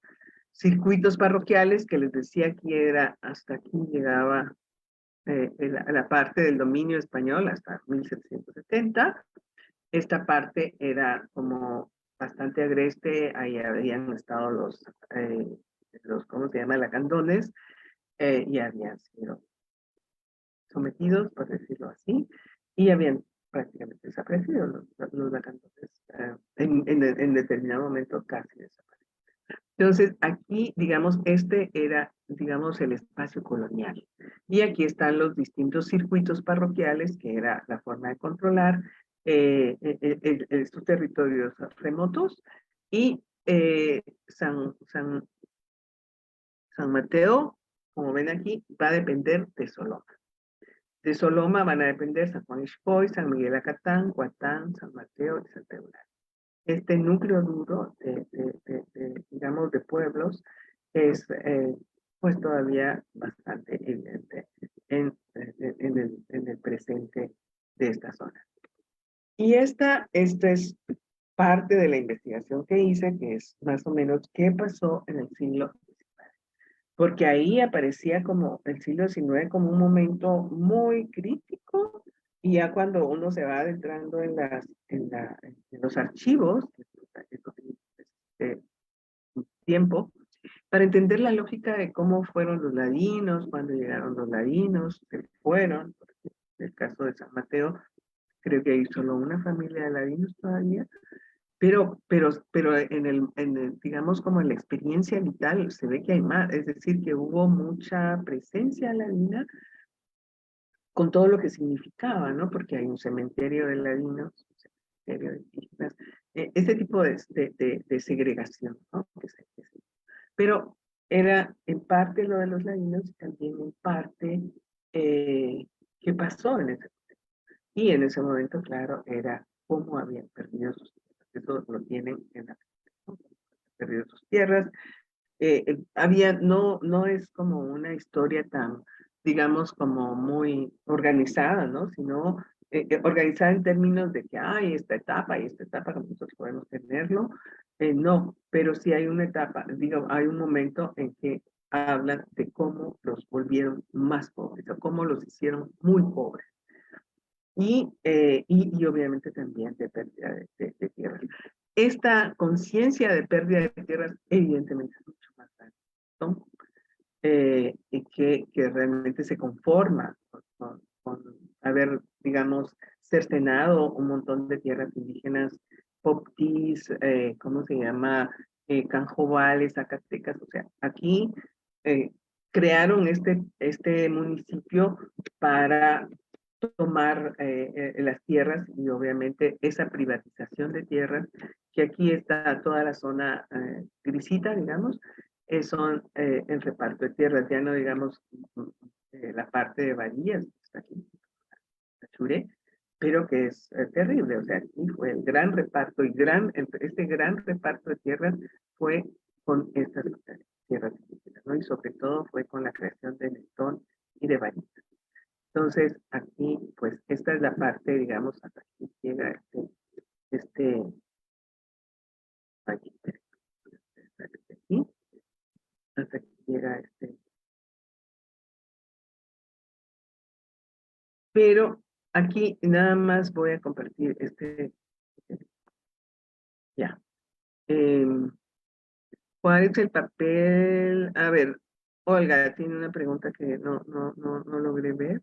circuitos parroquiales, que les decía que era, hasta aquí llegaba la parte del dominio español, hasta 1770. Esta parte era como bastante agreste, ahí habían estado los ¿cómo se llama?, lacandones, y habían sido sometidos, por decirlo así, y habían prácticamente desaparecido los lacandones, en determinado momento casi desaparecidos. Entonces, aquí, digamos, este era, digamos, el espacio colonial. Y aquí están los distintos circuitos parroquiales, que era la forma de controlar estos territorios remotos. Y San Mateo, como ven aquí, va a depender de Soloma. De Soloma van a depender San Juan Ixpoy, San Miguel Acatán, Huatán, San Mateo y Santa Eulalia. Este núcleo duro digamos, de pueblos es pues todavía bastante evidente en el presente de esta zona. Y esta es parte de la investigación que hice, que es más o menos qué pasó en el siglo XIX. Porque ahí aparecía como el siglo XIX como un momento muy crítico, y ya cuando uno se va adentrando en los archivos, tiempo, para entender la lógica de cómo fueron los ladinos, cuando llegaron los ladinos, se fueron, en el caso de San Mateo, creo que hay solo una familia de ladinos todavía, pero digamos, como en la experiencia vital, se ve que hay más, es decir, que hubo mucha presencia ladina con todo lo que significaba, ¿no? Porque hay un cementerio de ladinos, un cementerio de indígenas, este tipo de segregación, ¿no? Pero era en parte lo de los ladinos y también en parte qué pasó en ese momento. Y en ese momento, claro, era cómo habían perdido sus tierras. Eso lo tienen en la ¿no? Perdido sus tierras. No es como una historia tan, digamos, como muy organizada, ¿no? Sino organizada en términos de que hay esta etapa y esta etapa, como nosotros podemos tenerlo. No, pero sí hay una etapa, digo, hay un momento en que hablan de cómo los volvieron más pobres, o cómo los hicieron muy pobres. Y obviamente también de pérdida de tierras. Esta conciencia de pérdida de tierras evidentemente es mucho más grande, ¿no? Y que realmente se conforma con haber, digamos, cercenado un montón de tierras indígenas, poptis, ¿cómo se llama? Canjobales, Zacatecas, o sea, aquí crearon este municipio para tomar las tierras y obviamente esa privatización de tierras, que aquí está toda la zona grisita, digamos, son el reparto de tierras, ya no digamos la parte de Varillas, está aquí, Achuré, pero que es terrible, o sea, aquí fue el gran reparto y este gran reparto de tierras fue con estas tierras indígenas, ¿no? Y sobre todo fue con la creación de Netón y de Varillas. Entonces, aquí, pues, esta es la parte, digamos, hasta aquí llega este, aquí, aquí, hasta aquí llega pero aquí nada más voy a compartir ya. ¿Cuál es el papel? A ver, Olga, tiene una pregunta que no logré ver.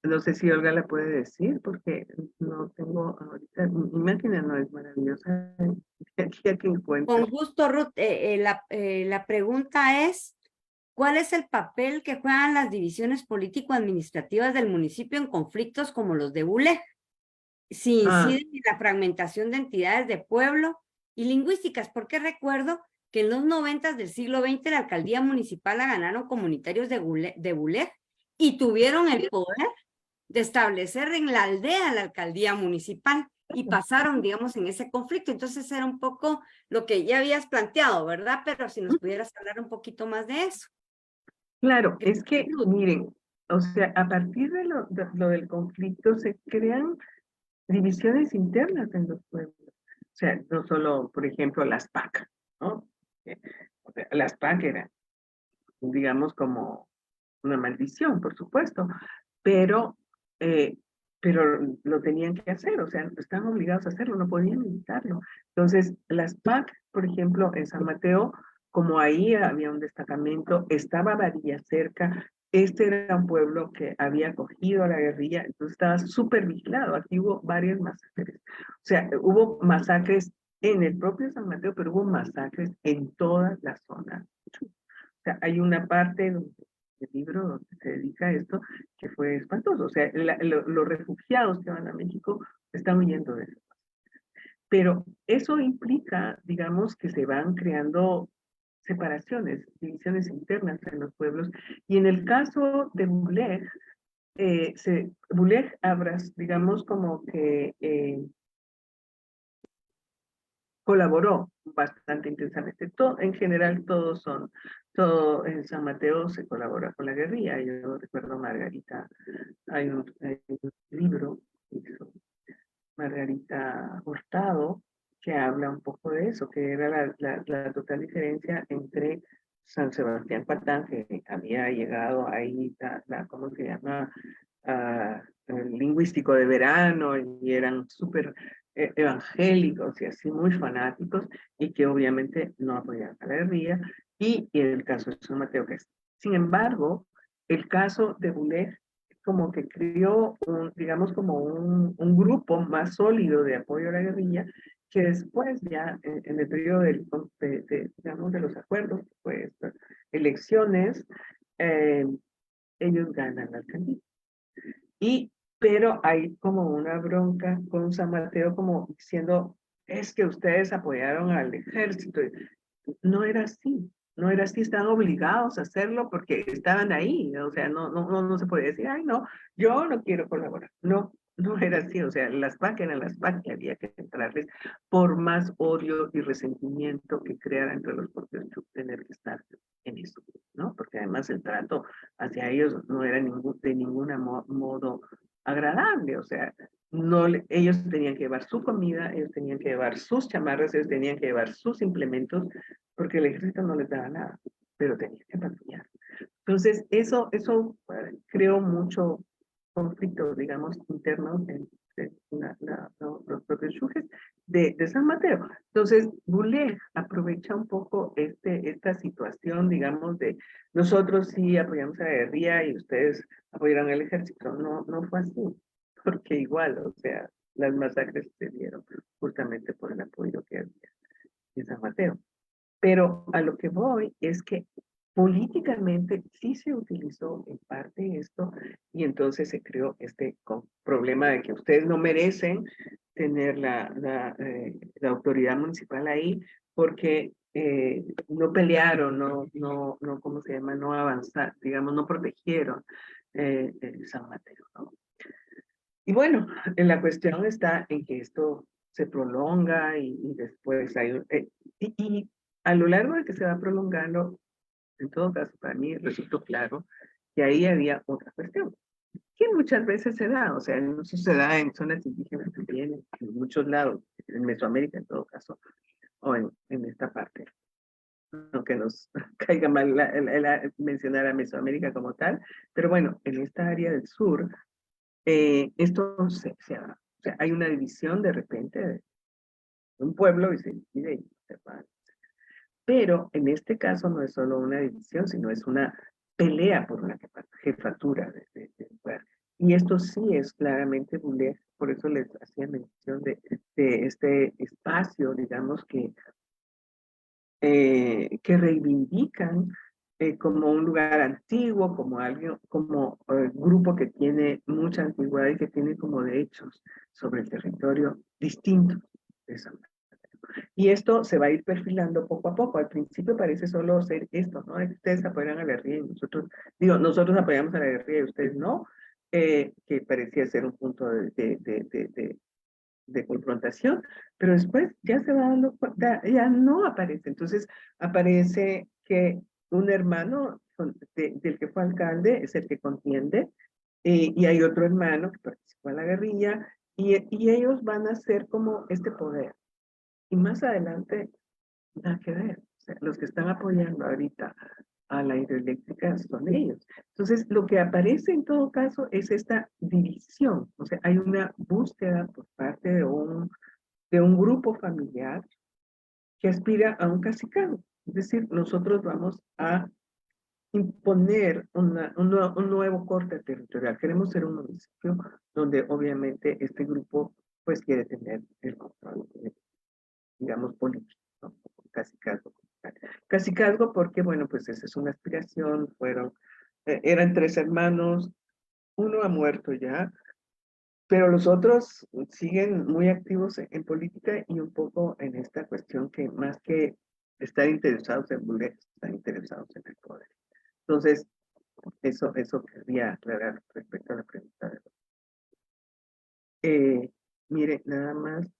No sé si Olga la puede decir porque no tengo ahorita, mi máquina no es maravillosa. Aquí a que encuentro. Con gusto, Ruth. La pregunta es, ¿cuál es el papel que juegan las divisiones político-administrativas del municipio en conflictos como los de Bule? Si inciden en la fragmentación de entidades de pueblo y lingüísticas, porque recuerdo que en los 90 del siglo XX la alcaldía municipal la ganaron comunitarios de Bule y tuvieron el poder de establecer en la aldea la alcaldía municipal y pasaron, digamos, en ese conflicto. Entonces era un poco lo que ya habías planteado, ¿verdad? Pero si nos pudieras hablar un poquito más de eso. Claro, es que, miren, o sea, a partir de lo del conflicto se crean divisiones internas en los pueblos. O sea, no solo, por ejemplo, las PAC, ¿no? O sea, las PAC eran, digamos, como una maldición, por supuesto, pero, eh, pero lo tenían que hacer, o sea, estaban obligados a hacerlo, no podían evitarlo. Entonces, las PAC, por ejemplo, en San Mateo, como ahí había un destacamento, estaba Varilla cerca, este era un pueblo que había acogido a la guerrilla, entonces estaba súper vigilado. Aquí hubo varias masacres. O sea, hubo masacres en el propio San Mateo, pero hubo masacres en toda la zona. O sea, hay una parte del libro donde se dedica a esto que fue espantoso. O sea, los refugiados que van a México están huyendo de eso. Pero eso implica, digamos, que se van creando separaciones, divisiones internas en los pueblos. Y en el caso de Buleg, Buleg Abras, digamos, como que colaboró bastante intensamente. En general, todo en San Mateo se colabora con la guerrilla. Yo recuerdo Margarita, hay un libro que hizo Margarita Hurtado que habla un poco de eso, que era la total diferencia entre San Sebastián Patán, que había llegado ahí, ¿cómo se llama? El lingüístico de verano, y eran súper evangélicos y así muy fanáticos, y que obviamente no apoyaban a la guerrilla, y el caso de San Mateo, que es. Sin embargo, el caso de Buleg como que creó, digamos, como un grupo más sólido de apoyo a la guerrilla, que después ya en el periodo digamos, de los acuerdos, pues, elecciones, ellos ganan la alcaldía. Pero hay como una bronca con San Mateo como diciendo, es que ustedes apoyaron al ejército. No era así, no era así, estaban obligados a hacerlo porque estaban ahí, o sea, no se podía decir, ay, no, yo no quiero colaborar. No era así, o sea, las PAC eran las PAC que había que entrarles por más odio y resentimiento que creara entre los propios tener que estar en eso, ¿no? Porque además el trato hacia ellos no era de ningún modo agradable, o sea, ellos tenían que llevar su comida, ellos tenían que llevar sus chamarras, ellos tenían que llevar sus implementos, porque el ejército no les daba nada, pero tenían que patrullar. Entonces, eso creó mucho conflicto, digamos, interno entre los propios yujes de San Mateo. Entonces, Buleg aprovecha un poco esta situación, digamos, de nosotros sí apoyamos a la guerrilla y ustedes apoyaron al ejército. No fue así, porque igual, o sea, las masacres se dieron justamente por el apoyo que había en San Mateo. Pero a lo que voy es que políticamente sí se utilizó en parte esto y entonces se creó este problema de que ustedes no merecen tener la autoridad municipal ahí porque no pelearon, no, ¿cómo se llama? No avanzaron, digamos, no protegieron San Mateo, ¿no? Y bueno, la cuestión está en que esto se prolonga y después hay, y a lo largo de que se va prolongando, en todo caso, para mí resultó claro que ahí había otra cuestión, que muchas veces se da, o sea, no se da en zonas indígenas también, en muchos lados, en Mesoamérica en todo caso, o en esta parte, aunque nos caiga mal mencionar a Mesoamérica como tal, pero bueno, en esta área del sur, esto se da, o sea, hay una división de repente de un pueblo y se divide y se va. Pero en este caso no es solo una división, sino es una pelea por una jefatura de lugar. Y esto sí es claramente Boulez, por eso les hacía mención de este espacio, digamos, que reivindican como un lugar antiguo, como alguien, como grupo que tiene mucha antigüedad y que tiene como derechos sobre el territorio distintos de esa manera. Y esto se va a ir perfilando poco a poco. Al principio parece solo ser esto, ¿no? Ustedes apoyan a la guerrilla y nosotros apoyamos a la guerrilla y ustedes no, que parecía ser un punto de confrontación, pero después ya se va dando cuenta, ya no aparece. Entonces aparece que un hermano del que fue alcalde es el que contiende, y hay otro hermano que participó en la guerrilla, y ellos van a ser como este poder. Y más adelante, nada que ver. O sea, los que están apoyando ahorita a la hidroeléctrica son ellos. Entonces, lo que aparece en todo caso es esta división. O sea, hay una búsqueda por parte de un grupo familiar que aspira a un cacicazgo. Es decir, nosotros vamos a imponer un nuevo corte territorial. Queremos ser un municipio donde obviamente este grupo pues quiere tener el control, digamos, político, ¿no? Cacicazgo. Cacicazgo porque, bueno, pues esa es una aspiración, eran 3 hermanos, uno ha muerto ya, pero los otros siguen muy activos en política y un poco en esta cuestión que más que estar interesados en Boulez, están interesados en el poder. Entonces, eso querría aclarar respecto a la pregunta de mire, nada más,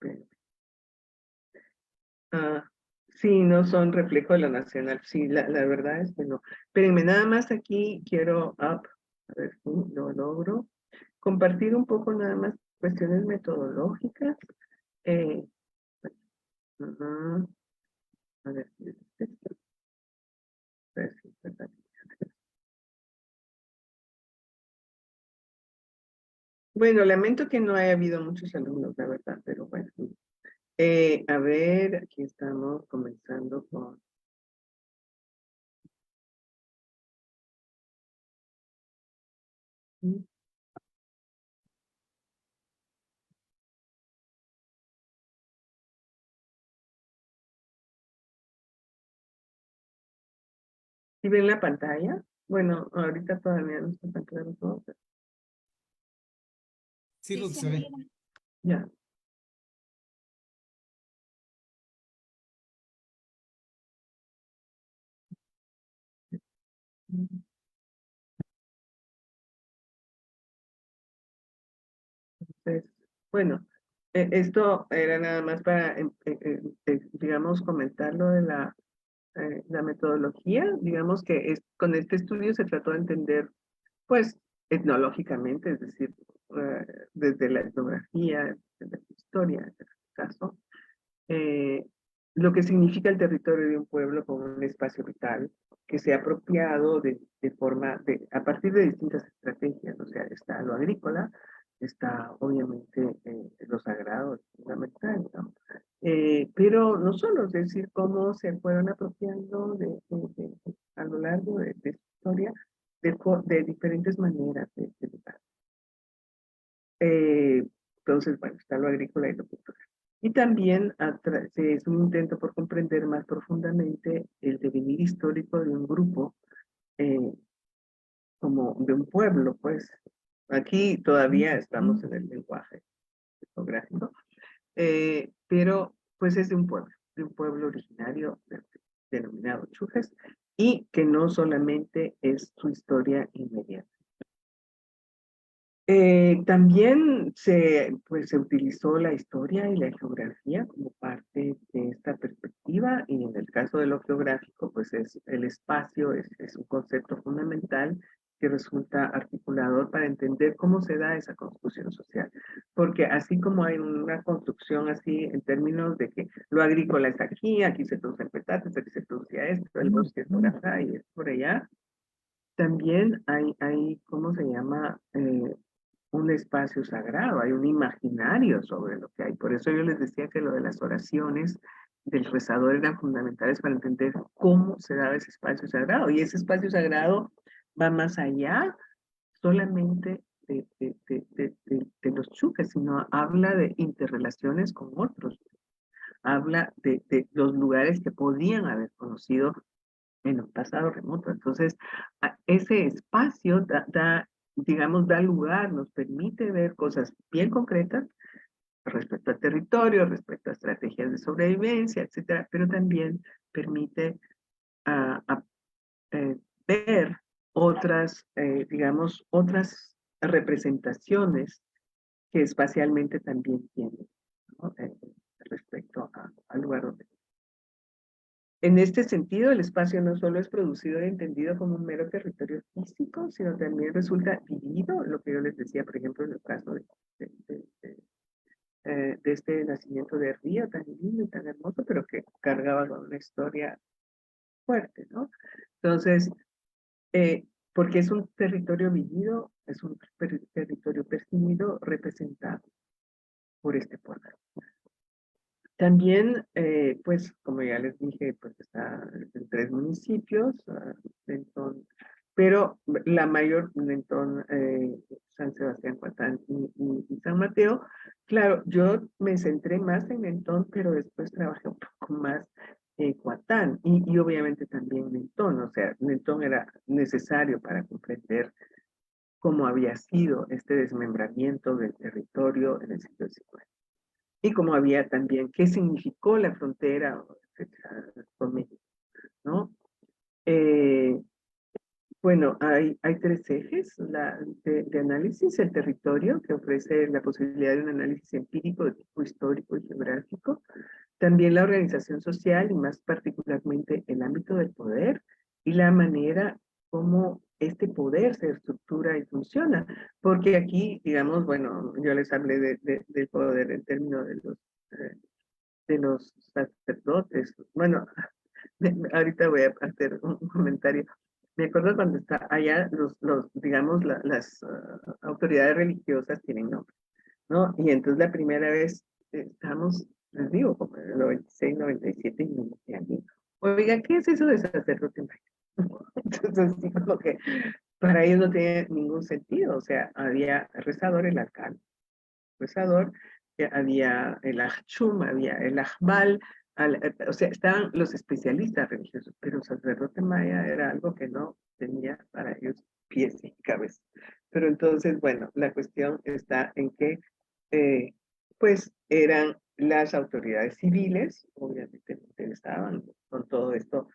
sí, no son reflejo de lo nacional. Sí, la verdad es que no. Espérenme, nada más aquí quiero, a ver si lo logro, compartir un poco nada más cuestiones metodológicas. Eh, ujú, a ver, a ver si es verdad. Bueno, lamento que no haya habido muchos alumnos, la verdad, pero bueno. A ver, aquí estamos comenzando con... ¿Sí ven la pantalla? Bueno, ahorita todavía no está tan claro todo, pero Sí, lo que se ve. ya. Entonces, bueno, esto era nada más para, digamos, comentar lo de la metodología. Digamos que con este estudio se trató de entender, pues, etnológicamente, es decir, desde la etnografía, desde la historia, en este caso, eh, lo que significa el territorio de un pueblo como un espacio vital que se ha apropiado a partir de distintas estrategias. O sea, está lo agrícola, está obviamente lo sagrado, es fundamental, ¿no? Pero no solo, es decir, cómo se fueron apropiando a lo largo de su historia de diferentes maneras de lugar. Entonces, bueno, está lo agrícola y lo cultural. Y también es un intento por comprender más profundamente el devenir histórico de un grupo, eh, como de un pueblo, pues. Aquí todavía estamos en el lenguaje etnográfico, pero pues es de un pueblo originario denominado Chujes, y que no solamente es su historia inmediata. También pues, se utilizó la historia y la geografía como parte de esta perspectiva, y en el caso de lo geográfico, pues el espacio es un concepto fundamental que resulta articulador para entender cómo se da esa construcción social. Porque así como hay una construcción así en términos de que lo agrícola es aquí se producen petates, aquí se producía esto, el bosque es por acá y es por allá, también hay ¿cómo se llama? Un espacio sagrado, hay un imaginario sobre lo que hay. Por eso yo les decía que lo de las oraciones del rezador eran fundamentales para entender cómo se daba ese espacio sagrado. Y ese espacio sagrado va más allá solamente de los chuques, sino habla de interrelaciones con otros, habla de los lugares que podían haber conocido en un pasado remoto. Entonces, ese espacio digamos, da lugar, nos permite ver cosas bien concretas respecto al territorio, respecto a estrategias de sobrevivencia, etcétera, pero también permite a, a, eh, ver otras, digamos, otras representaciones que espacialmente también tienen, ¿no? Respecto al lugar donde. En este sentido, el espacio no solo es producido y entendido como un mero territorio físico, sino también resulta vivido, lo que yo les decía, por ejemplo, en el caso de este nacimiento de Río, tan lindo y tan hermoso, pero que cargaba con una historia fuerte, ¿no? Entonces, porque es un territorio vivido, es un territorio percibido, representado por este pueblo. También, pues, como ya les dije, pues está en 3 municipios, Mentón, pero la mayor, Mentón, San Sebastián, Cuatán y San Mateo. Claro, yo me centré más en Mentón, pero después trabajé un poco más en Cuatán y obviamente también Mentón. O sea, Mentón era necesario para comprender cómo había sido este desmembramiento del territorio en el siglo XIX. Y como había también qué significó la frontera, etcétera, con México, ¿no? Bueno, hay 3 ejes de análisis: el territorio, que ofrece la posibilidad de un análisis empírico de tipo histórico y geográfico; también la organización social y más particularmente el ámbito del poder y la manera como este poder se estructura y funciona. Porque aquí, digamos, bueno, yo les hablé del poder en términos de los sacerdotes. Bueno, ahorita voy a hacer un comentario. Me acuerdo cuando está allá, digamos, las autoridades religiosas tienen nombre, ¿no? Y entonces la primera vez estábamos, les digo, como en el 96, 97, y me decían, oiga, ¿qué es eso de sacerdote mayor? Entonces, sí, como que para ellos no tiene ningún sentido. O sea, había rezador, el alcalde, rezador, había el Achum, había el Ajmal, o sea, estaban los especialistas religiosos, pero el sacerdote maya era algo que no tenía para ellos pies y cabeza. Pero entonces, bueno, la cuestión está en que, pues, eran las autoridades civiles, obviamente no interesaban con todo esto,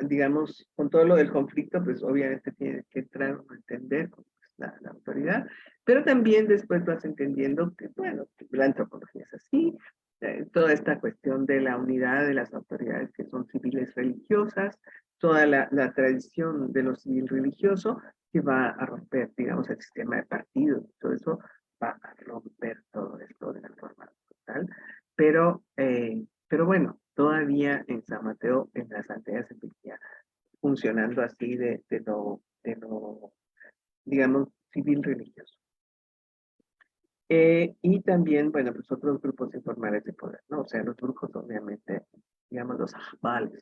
digamos, con todo lo del conflicto, pues obviamente tiene que entrar a entender la autoridad, pero también después vas entendiendo que, bueno, la antropología es así, toda esta cuestión de la unidad de las autoridades que son civiles religiosas, toda la tradición de lo civil religioso que va a romper, digamos, el sistema de partidos, todo eso va a romper todo esto de la forma total, pero bueno, todavía en San Mateo, en las aldeas, se seguía funcionando así de lo, digamos, civil religioso. Y también, bueno, pues otros grupos informales de poder, ¿no? O sea, los grupos, obviamente, digamos, los ajbales,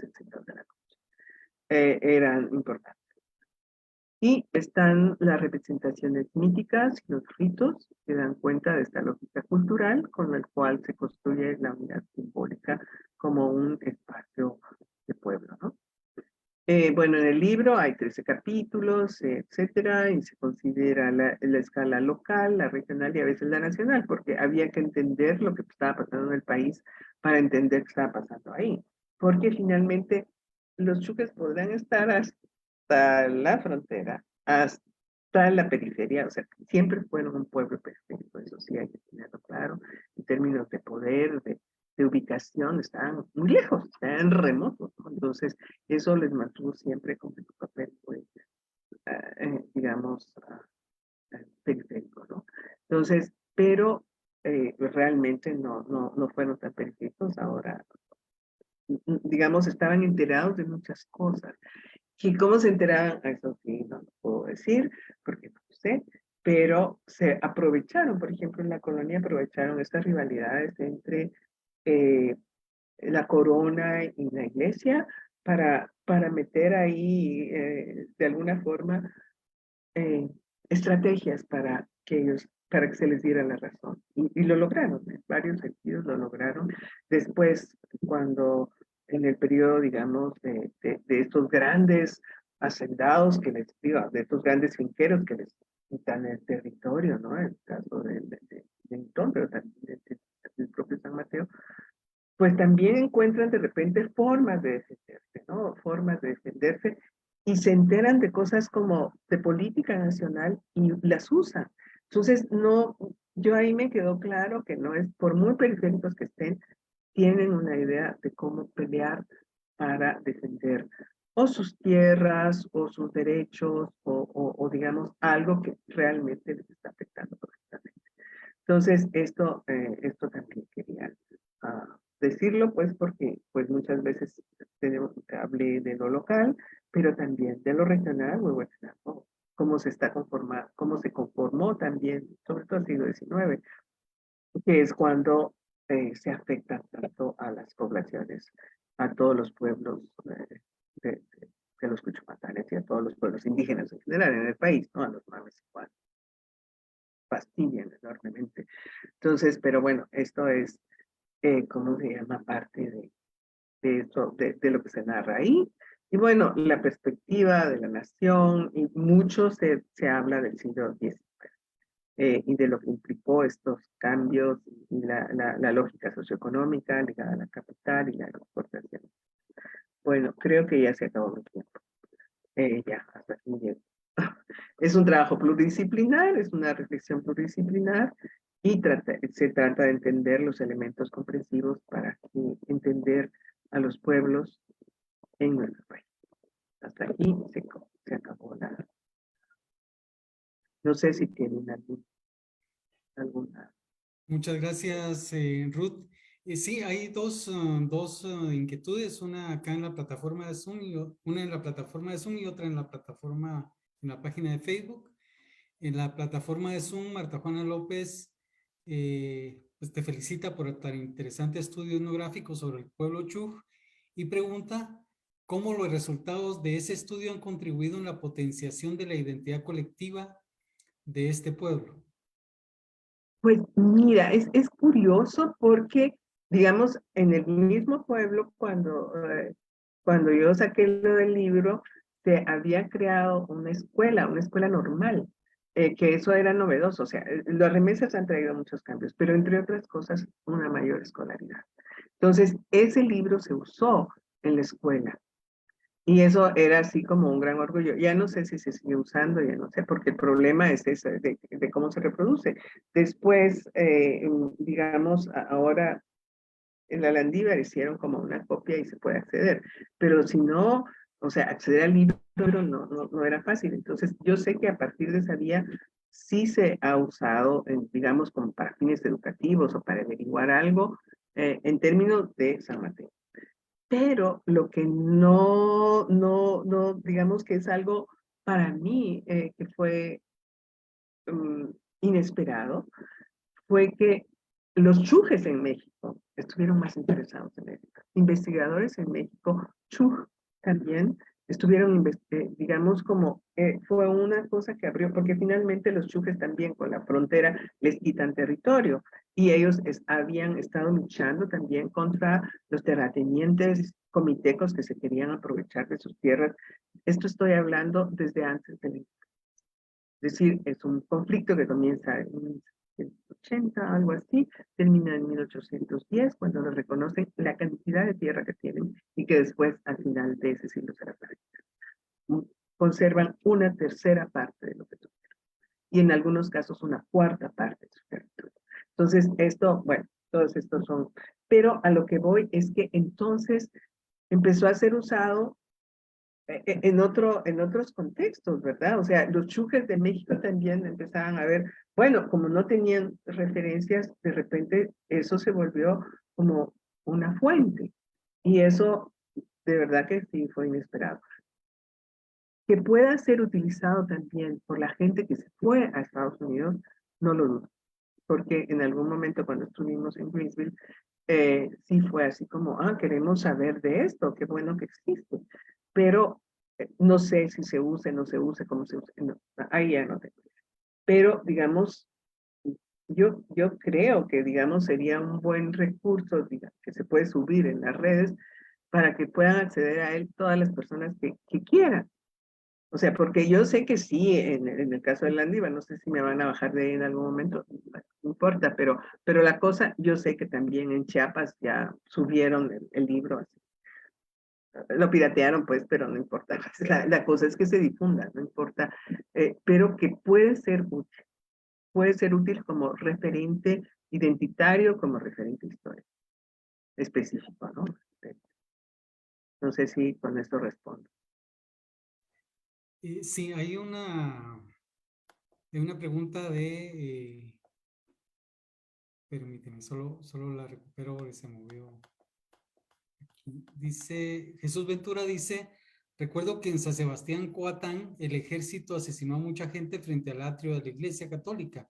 etcétera, de la cosa, eran importantes. Y están las representaciones míticas y los ritos que dan cuenta de esta lógica cultural con el cual se construye la unidad simbólica como un espacio de pueblo, ¿no? Bueno, en el libro hay 13 capítulos, etcétera, y se considera la escala local, la regional y a veces la nacional, porque había que entender lo que estaba pasando en el país para entender qué estaba pasando ahí. Porque finalmente los chuques podrán estar hasta la frontera, hasta la periferia, o sea, siempre fueron un pueblo periférico, eso sí hay que tenerlo claro, en términos de poder, de ubicación, estaban muy lejos, estaban remotos, ¿no? Entonces, eso les mantuvo siempre como en un papel, pues, digamos, periférico, ¿no? Entonces, pero realmente no fueron tan periféricos ahora. Digamos, estaban enterados de muchas cosas. ¿Y cómo se enteraban? Eso sí, no lo puedo decir, porque no sé, pero se aprovecharon, por ejemplo, en la colonia aprovecharon estas rivalidades entre la corona y la iglesia para meter ahí, de alguna forma, eh, estrategias para que se les diera la razón. Y lo lograron, en varios sentidos lo lograron. Después, cuando en el periodo, digamos, de estos grandes hacendados que les digo, de estos grandes finqueros que les quitan el territorio, ¿no? El caso de Intón, pero también del propio San Mateo, pues también encuentran de repente formas de defenderse, ¿no? Formas de defenderse y se enteran de cosas como de política nacional y las usan. Entonces, no, yo ahí me quedó claro que no es, por muy periféricos que estén, tienen una idea de cómo pelear para defender o sus tierras o sus derechos o digamos algo que realmente les está afectando profundamente. Entonces, esto también quería decirlo, pues, porque pues muchas veces hablé de lo local, pero también de lo regional, Huehuetenango, cómo se está conformando, cómo se conformó también, sobre todo el siglo XIX, que es cuando se afecta tanto a las poblaciones, a todos los pueblos de los cuchumatanes y a todos los pueblos indígenas en general en el país, ¿no? A los mames igual, fastidian enormemente. Entonces, pero bueno, esto es, ¿cómo se llama? Parte de eso, de lo que se narra ahí. Y bueno, la perspectiva de la nación, y mucho se habla del siglo XIX y de lo que implicó estos cambios y la lógica socioeconómica ligada a la capital y la exportación. Bueno, creo que ya se acabó mi tiempo. Ya, hasta aquí llego. Es un trabajo pluridisciplinar, es una reflexión pluridisciplinar y se trata de entender los elementos comprensivos para entender a los pueblos en nuestro país. Hasta aquí se acabó la... No sé si tienen alguna... Muchas gracias, Ruth. Sí, hay dos inquietudes, una acá en la plataforma de Zoom, una en la plataforma de Zoom y otra en la plataforma, en la página de Facebook. En la plataforma de Zoom, Marta Juana López pues te felicita por el tan interesante estudio etnográfico sobre el pueblo Chuj y pregunta cómo los resultados de ese estudio han contribuido en la potenciación de la identidad colectiva de este pueblo. Pues mira, es curioso porque, digamos, en el mismo pueblo, cuando yo saqué lo del libro, se había creado una escuela normal, que eso era novedoso. O sea, las remesas han traído muchos cambios, pero entre otras cosas, una mayor escolaridad. Entonces, ese libro se usó en la escuela. Y eso era así como un gran orgullo. Ya no sé si se sigue usando, ya no sé, porque el problema es ese de cómo se reproduce. Después, digamos, ahora en la Landívar hicieron como una copia y se puede acceder. Pero si no, o sea, acceder al libro no era fácil. Entonces, yo sé que a partir de esa vía sí se ha usado, digamos, como para fines educativos o para averiguar algo en términos de San Mateo. Pero lo que digamos que es algo para mí que fue inesperado, fue que los chujes en México estuvieron más interesados en él. Investigadores en México, chuj también, estuvieron, digamos, como fue una cosa que abrió, porque finalmente los chujes también con la frontera les quitan territorio y ellos habían estado luchando también contra los terratenientes comitecos que se querían aprovechar de sus tierras. Esto estoy hablando desde antes del... Es decir, es un conflicto que comienza en 1880, algo así, termina en 1810, cuando nos reconocen la cantidad de tierra que tienen y que después, al final de ese siglo, se la conservan una tercera parte de lo que tuvieron y en algunos casos una cuarta parte de su territorio. Entonces, esto, bueno, todos estos son, pero a lo que voy es que entonces empezó a ser usado en otros contextos, ¿verdad? O sea, los chujes de México también empezaban a ver, bueno, como no tenían referencias, de repente eso se volvió como una fuente. Y eso, de verdad que sí, fue inesperado. Que pueda ser utilizado también por la gente que se fue a Estados Unidos, no lo dudo. Porque en algún momento cuando estuvimos en Greensville, sí fue así como, queremos saber de esto, qué bueno que existe. Pero no sé si se use, no se use, cómo se use. No, ahí ya no tengo. Pero, digamos, yo creo que, digamos, sería un buen recurso, digamos, que se puede subir en las redes para que puedan acceder a él todas las personas que quieran. O sea, porque yo sé que sí, en el caso de Landiva, no sé si me van a bajar de ahí en algún momento, no importa, pero la cosa, yo sé que también en Chiapas ya subieron el libro, así. Lo piratearon pues, pero no importa, la cosa es que se difunda, no importa, pero que puede ser útil como referente identitario, como referente histórico, específico, ¿no? No sé si con esto respondo. Sí, hay una pregunta permíteme, solo la recupero porque se movió. Aquí. Dice, Jesús Ventura dice, recuerdo que en San Sebastián, Coatán, el ejército asesinó a mucha gente frente al atrio de la Iglesia Católica.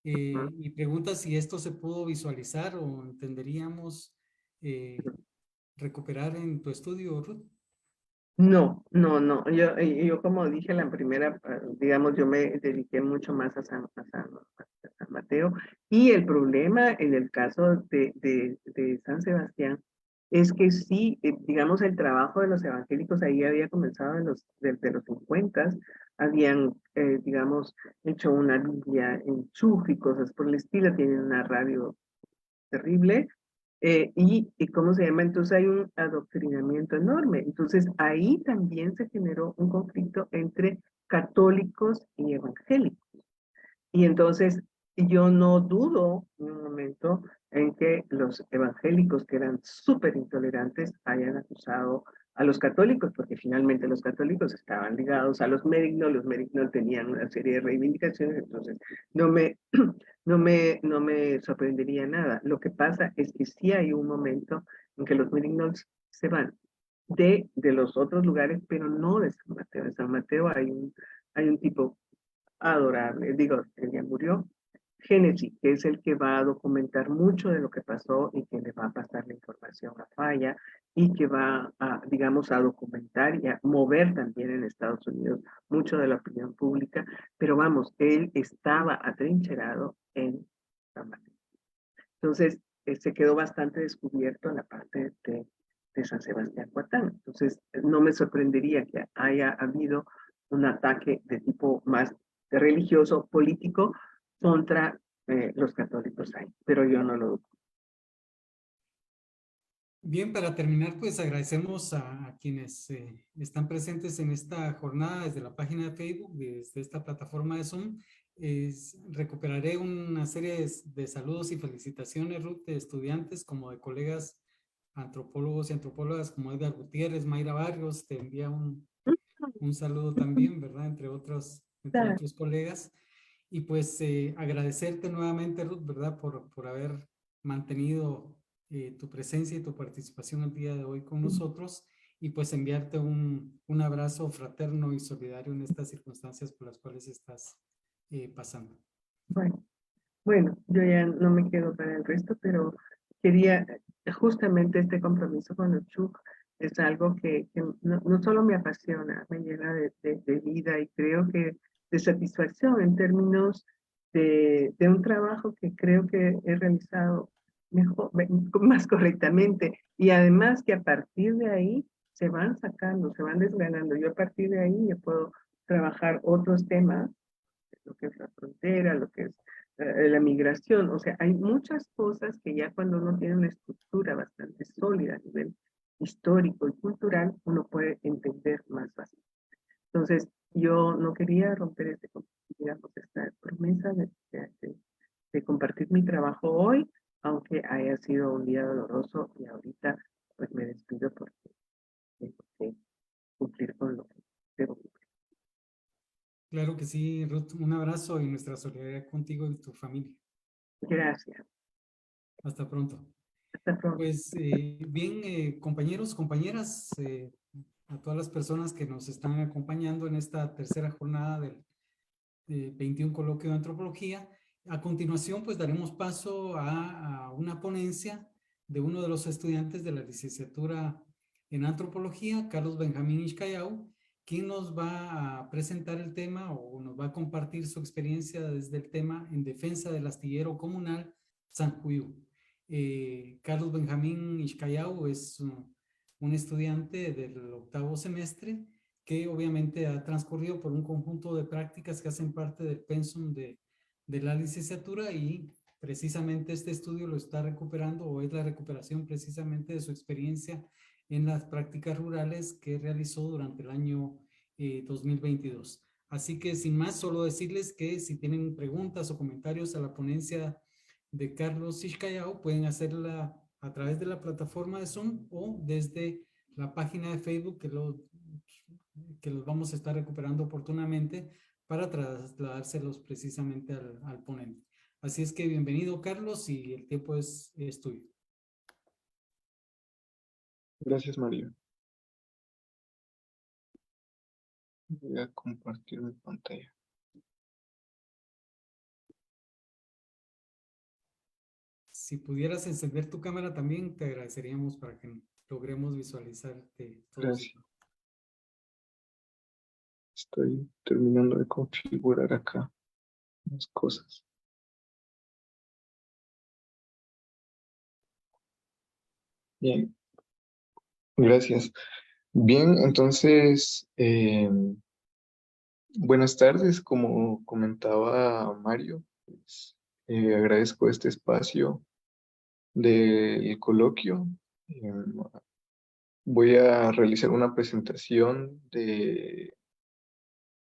Y pregunta si esto se pudo visualizar o entenderíamos recuperar en tu estudio, Ruth. No, no, no. Yo como dije la primera, digamos, yo me dediqué mucho más a San Mateo. Y el problema en el caso de San Sebastián es que sí, digamos, el trabajo de los evangélicos ahí había comenzado desde los 50, habían, digamos, hecho una Biblia en Chuf y cosas por el estilo, tienen una radio terrible. Y ¿cómo se llama? Entonces hay un adoctrinamiento enorme. Entonces ahí también se generó un conflicto entre católicos y evangélicos. Y entonces yo no dudo en un momento en que los evangélicos, que eran súper intolerantes, hayan acusado a los católicos, porque finalmente los católicos estaban ligados a los Mérigno tenían una serie de reivindicaciones, entonces no me, no me sorprendería nada. Lo que pasa es que sí hay un momento en que los Mérignos se van de los otros lugares, pero no de San Mateo. En San Mateo hay un tipo adorable, digo, él ya murió, Génesis, que es el que va a documentar mucho de lo que pasó y que le va a pasar la información a Falla y que va a, digamos, a documentar y a mover también en Estados Unidos mucho de la opinión pública, pero vamos, él estaba atrincherado en San Mateo. Entonces, se quedó bastante descubierto en la parte de San Sebastián Coatán. Entonces, no me sorprendería que haya habido un ataque de tipo más religioso, político, contra los católicos ahí, pero yo no lo dudo. Bien, para terminar, pues agradecemos a quienes están presentes en esta jornada desde la página de Facebook, desde esta plataforma de Zoom. Recuperaré una serie de saludos y felicitaciones, Ruth, de estudiantes como de colegas antropólogos y antropólogas como Edgar Gutiérrez, Mayra Barrios, te envía un saludo también, ¿verdad? Entre otros colegas. Y pues agradecerte nuevamente, Ruth, ¿verdad? Por haber mantenido tu presencia y tu participación el día de hoy con nosotros y pues enviarte un abrazo fraterno y solidario en estas circunstancias por las cuales estás pasando. Bueno, yo ya no me quedo para el resto, pero quería justamente este compromiso con los Chuk Es algo que no solo me apasiona, me llena de vida y creo que de satisfacción en términos de un trabajo que creo que he realizado mejor, más correctamente. Y además que a partir de ahí se van sacando, se van desgranando. Yo a partir de ahí ya puedo trabajar otros temas, lo que es la frontera, lo que es la migración. O sea, hay muchas cosas que ya cuando uno tiene una estructura bastante sólida a nivel histórico y cultural, uno puede entender más fácil. Entonces, yo no quería romper digamos, esta promesa de compartir mi trabajo hoy, aunque haya sido un día doloroso y ahorita pues me despido porque tengo que cumplir con lo que debo cumplir. Claro que sí, Ruth. Un abrazo y nuestra solidaridad contigo y tu familia. Gracias. Hasta pronto. Hasta pronto. Pues bien, compañeros, compañeras, a todas las personas que nos están acompañando en esta tercera jornada del 21 Coloquio de Antropología. A continuación, pues daremos paso a una ponencia de uno de los estudiantes de la licenciatura en Antropología, Carlos Benjamín Ixcayao, quien nos va a presentar el tema o nos va a compartir su experiencia desde el tema en defensa del astillero comunal San Juliú. Carlos Benjamín Ixcayao es un estudiante del octavo semestre que obviamente ha transcurrido por un conjunto de prácticas que hacen parte del pensum de la licenciatura y precisamente este estudio lo está recuperando o es la recuperación precisamente de su experiencia en las prácticas rurales que realizó durante el año 2022. Así que sin más, solo decirles que si tienen preguntas o comentarios a la ponencia de Carlos Ixcayao, pueden hacerla a través de la plataforma de Zoom o desde la página de Facebook que los vamos a estar recuperando oportunamente para trasladárselos precisamente al ponente. Así es que bienvenido, Carlos, y el tiempo es tuyo. Gracias, Mario. Voy a compartir mi pantalla. Si pudieras encender tu cámara también, te agradeceríamos para que logremos visualizarte todos. Gracias. Estoy terminando de configurar acá las cosas. Bien, gracias. Bien, entonces, buenas tardes. Como comentaba Mario, pues, agradezco este espacio del coloquio. Voy a realizar una presentación de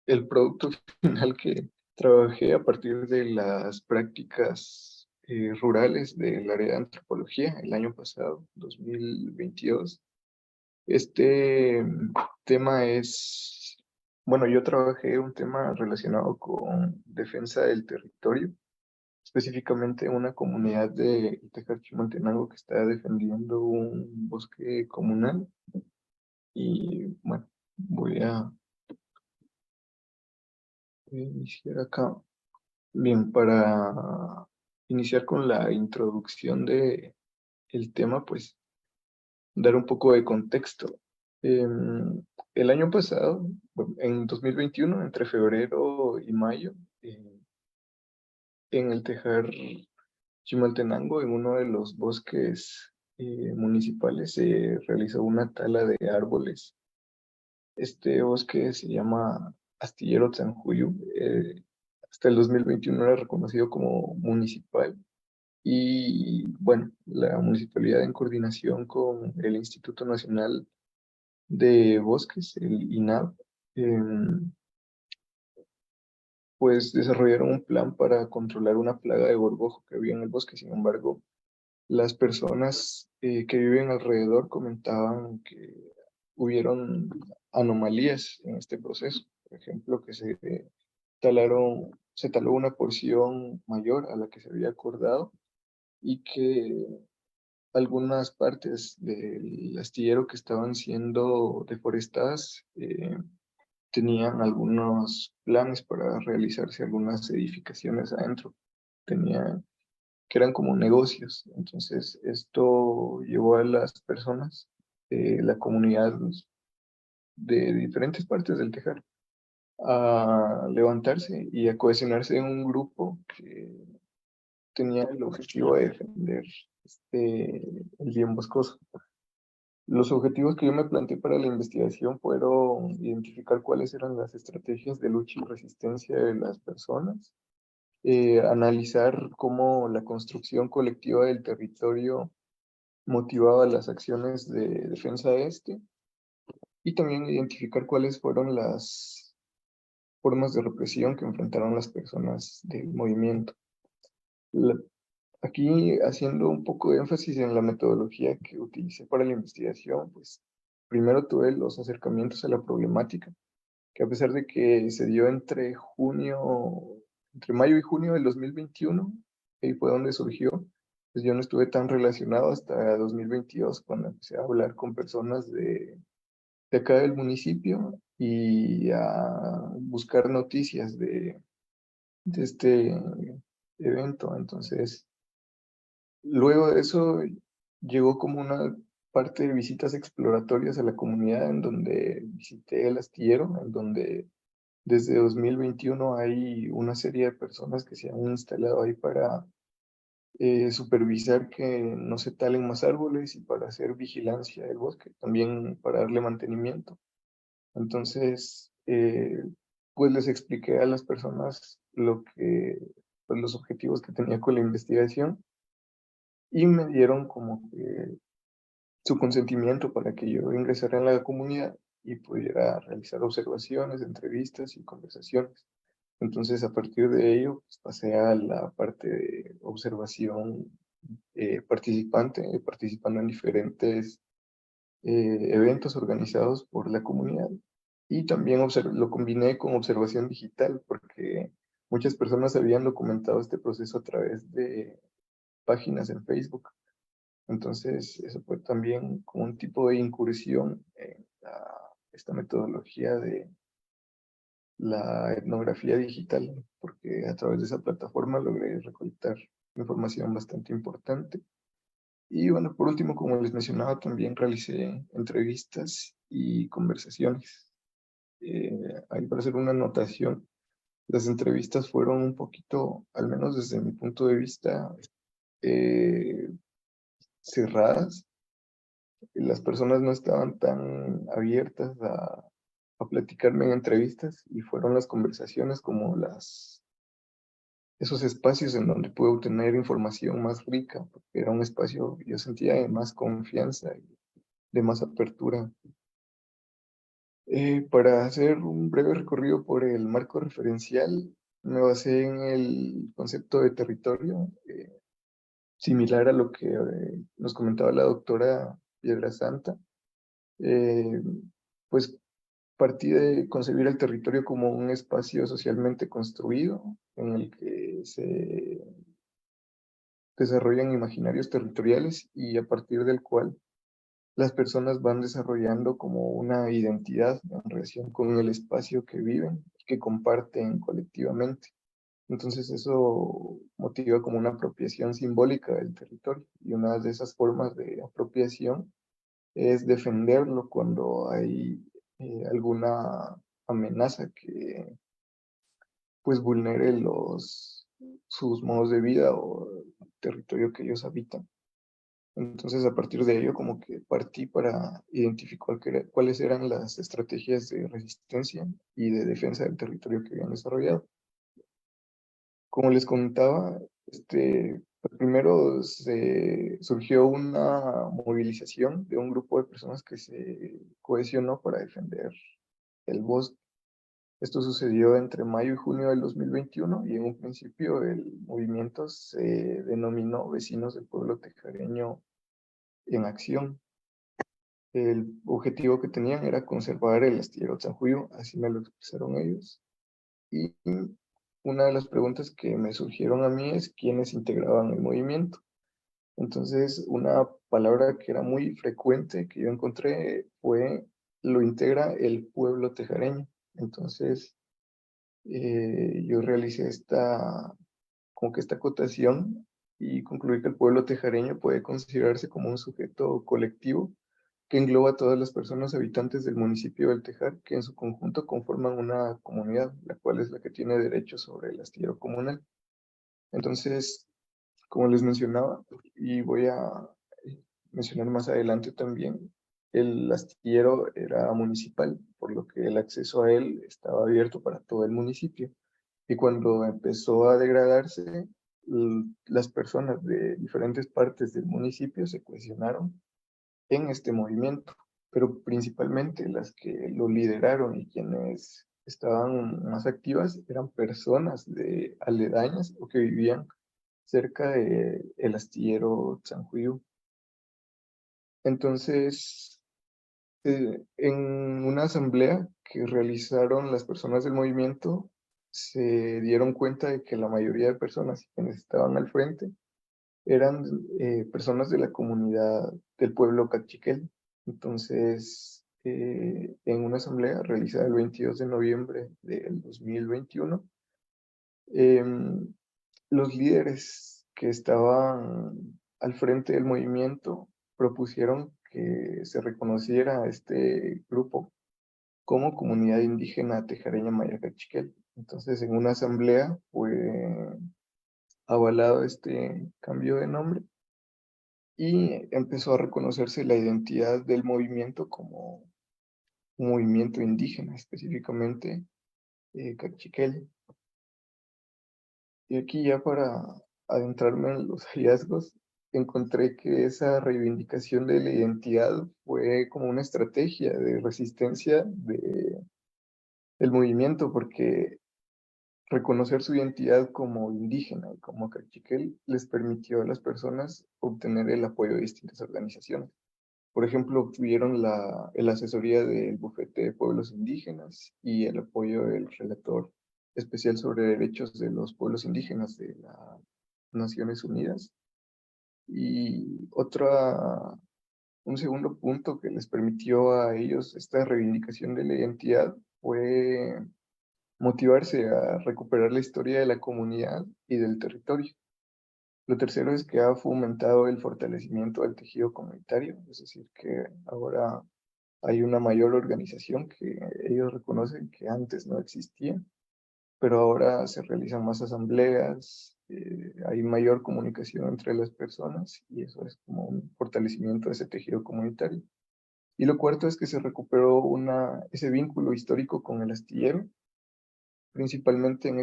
el producto final que trabajé a partir de las prácticas rurales del área de antropología el año pasado, 2022. Este tema es, bueno, yo trabajé un tema relacionado con defensa del territorio, específicamente una comunidad de Itejar Chimaltenango que está defendiendo un bosque comunal. Y bueno, voy a iniciar acá. Bien, para iniciar con la introducción de el tema, pues dar un poco de contexto. El año pasado, bueno, en 2021, entre febrero y mayo, en el Tejar Chimaltenango, en uno de los bosques municipales, se realizó una tala de árboles. Este bosque se llama Astillero Tzanjuyu. Hasta el 2021 era reconocido como municipal. Y bueno, la municipalidad en coordinación con el Instituto Nacional de Bosques, el INAB, pues desarrollaron un plan para controlar una plaga de gorgojo que había en el bosque. Sin embargo, las personas que viven alrededor comentaban que hubieron anomalías en este proceso. Por ejemplo, que se taló una porción mayor a la que se había acordado y que algunas partes del astillero que estaban siendo deforestadas tenían algunos planes para realizarse algunas edificaciones adentro. Tenían que eran como negocios. Entonces, esto llevó a las personas la comunidad de diferentes partes del Tejar a levantarse y a cohesionarse en un grupo que tenía el objetivo de defender el bien boscoso. Los objetivos que yo me planteé para la investigación fueron identificar cuáles eran las estrategias de lucha y resistencia de las personas, analizar cómo la construcción colectiva del territorio motivaba las acciones de defensa de este, y también identificar cuáles fueron las formas de represión que enfrentaron las personas del movimiento. Aquí, haciendo un poco de énfasis en la metodología que utilicé para la investigación, pues primero tuve los acercamientos a la problemática, que a pesar de que se dio entre mayo y junio del 2021, ahí fue donde surgió, pues yo no estuve tan relacionado hasta 2022, cuando empecé a hablar con personas de acá del municipio y a buscar noticias de este evento. Entonces, luego de eso llegó como una parte de visitas exploratorias a la comunidad, en donde visité el astillero, en donde desde 2021 hay una serie de personas que se han instalado ahí para supervisar que no se talen más árboles y para hacer vigilancia del bosque, también para darle mantenimiento. Entonces, pues les expliqué a las personas pues los objetivos que tenía con la investigación, y me dieron como que su consentimiento para que yo ingresara en la comunidad y pudiera realizar observaciones, entrevistas y conversaciones. Entonces, a partir de ello, pues, pasé a la parte de observación participando en diferentes eventos organizados por la comunidad. Y también lo combiné con observación digital, porque muchas personas habían documentado este proceso a través de páginas en Facebook. Entonces, eso fue también como un tipo de incursión en esta metodología de la etnografía digital, porque a través de esa plataforma logré recolectar información bastante importante. Y bueno, por último, como les mencionaba, también realicé entrevistas y conversaciones. Ahí, para hacer una anotación, las entrevistas fueron un poquito, al menos desde mi punto de vista, cerradas. Las personas no estaban tan abiertas a platicarme en entrevistas, y fueron las conversaciones como esos espacios en donde pude obtener información más rica, porque era un espacio, yo sentía, de más confianza y de más apertura. Para hacer un breve recorrido por el marco referencial, me basé en el concepto de territorio, similar a lo que nos comentaba la doctora Piedra Santa. Pues partí de concebir el territorio como un espacio socialmente construido en el que se desarrollan imaginarios territoriales, y a partir del cual las personas van desarrollando como una identidad en relación con el espacio que viven, que comparten colectivamente. Entonces eso motiva como una apropiación simbólica del territorio, y una de esas formas de apropiación es defenderlo cuando hay alguna amenaza que pues vulnere sus modos de vida o el territorio que ellos habitan. Entonces, a partir de ello, como que partí para identificar cuáles eran las estrategias de resistencia y de defensa del territorio que habían desarrollado. Como les comentaba, primero surgió una movilización de un grupo de personas que se cohesionó para defender el bosque. Esto sucedió entre mayo y junio del 2021, y en un principio el movimiento se denominó Vecinos del Pueblo Tejareño en Acción. El objetivo que tenían era conservar el astillero Tzanjuyo, así me lo expresaron ellos. Y una de las preguntas que me surgieron a mí es quiénes integraban el movimiento. Entonces, una palabra que era muy frecuente que yo encontré fue: lo integra el pueblo tejareño. Entonces, yo realicé como que esta acotación, y concluí que el pueblo tejareño puede considerarse como un sujeto colectivo que engloba a todas las personas habitantes del municipio del Tejar, que en su conjunto conforman una comunidad, la cual es la que tiene derecho sobre el astillero comunal. Entonces, como les mencionaba, y voy a mencionar más adelante también, el astillero era municipal, por lo que el acceso a él estaba abierto para todo el municipio. Y cuando empezó a degradarse, las personas de diferentes partes del municipio se cohesionaron en este movimiento, pero principalmente las que lo lideraron y quienes estaban más activas eran personas de aledañas o que vivían cerca del astillero Tsanjuyu. Entonces, en una asamblea que realizaron las personas del movimiento, se dieron cuenta de que la mayoría de personas quienes estaban al frente eran personas de la comunidad del pueblo cachiquel. Entonces, en una asamblea realizada el 22 de noviembre del 2021, em, los líderes que estaban al frente del movimiento propusieron que se reconociera a este grupo como comunidad indígena tejareña maya cachiquel. Entonces, en una asamblea fue avalado este cambio de nombre y empezó a reconocerse la identidad del movimiento como un movimiento indígena, específicamente cachiquel. Y aquí ya para adentrarme en los hallazgos, encontré que esa reivindicación de la identidad fue como una estrategia de resistencia del movimiento, porque reconocer su identidad como indígena y como cachiquel les permitió a las personas obtener el apoyo de distintas organizaciones. Por ejemplo, obtuvieron la asesoría del Bufete de Pueblos Indígenas y el apoyo del relator especial sobre derechos de los pueblos indígenas de las Naciones Unidas. Y un segundo punto que les permitió a ellos esta reivindicación de la identidad fue motivarse a recuperar la historia de la comunidad y del territorio. Lo tercero es que ha fomentado el fortalecimiento del tejido comunitario, es decir, que ahora hay una mayor organización que ellos reconocen que antes no existía, pero ahora se realizan más asambleas, hay mayor comunicación entre las personas y eso es como un fortalecimiento de ese tejido comunitario. Y lo cuarto es que se recuperó ese vínculo histórico con el astillero, principalmente en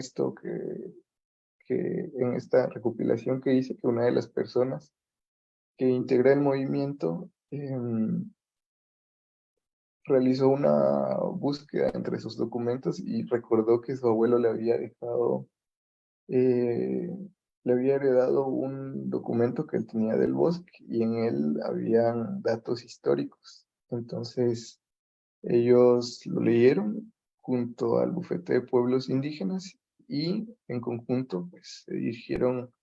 en esta recopilación que hice, que una de las personas que integra el movimiento realizó una búsqueda entre sus documentos y recordó que su abuelo eh, le había heredado un documento que él tenía del bosque y en él habían datos históricos. Entonces ellos lo leyeron junto al Bufete de Pueblos Indígenas y en conjunto pues, se dirigieron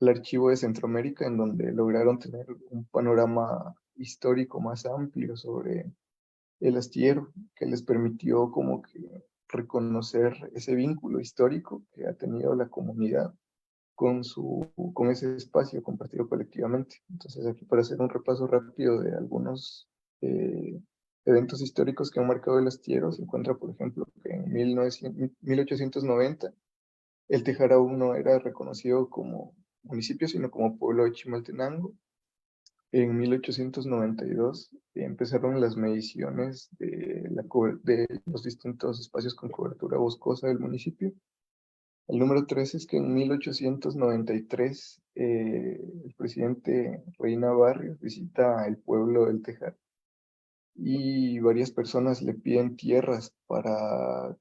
al Archivo de Centroamérica en donde lograron tener un panorama histórico más amplio sobre el astillero, que les permitió como que reconocer ese vínculo histórico que ha tenido la comunidad con ese espacio compartido colectivamente. Entonces aquí para hacer un repaso rápido de algunos eventos históricos que han marcado el astillero, se encuentra por ejemplo que en 1890 el Tejar aún no era reconocido como municipio, sino como pueblo de Chimaltenango. En 1892 empezaron las mediciones de los distintos espacios con cobertura boscosa del municipio. El número 3 es que en 1893 el presidente Reina Barrios visita el pueblo del Tejar y varias personas le piden tierras para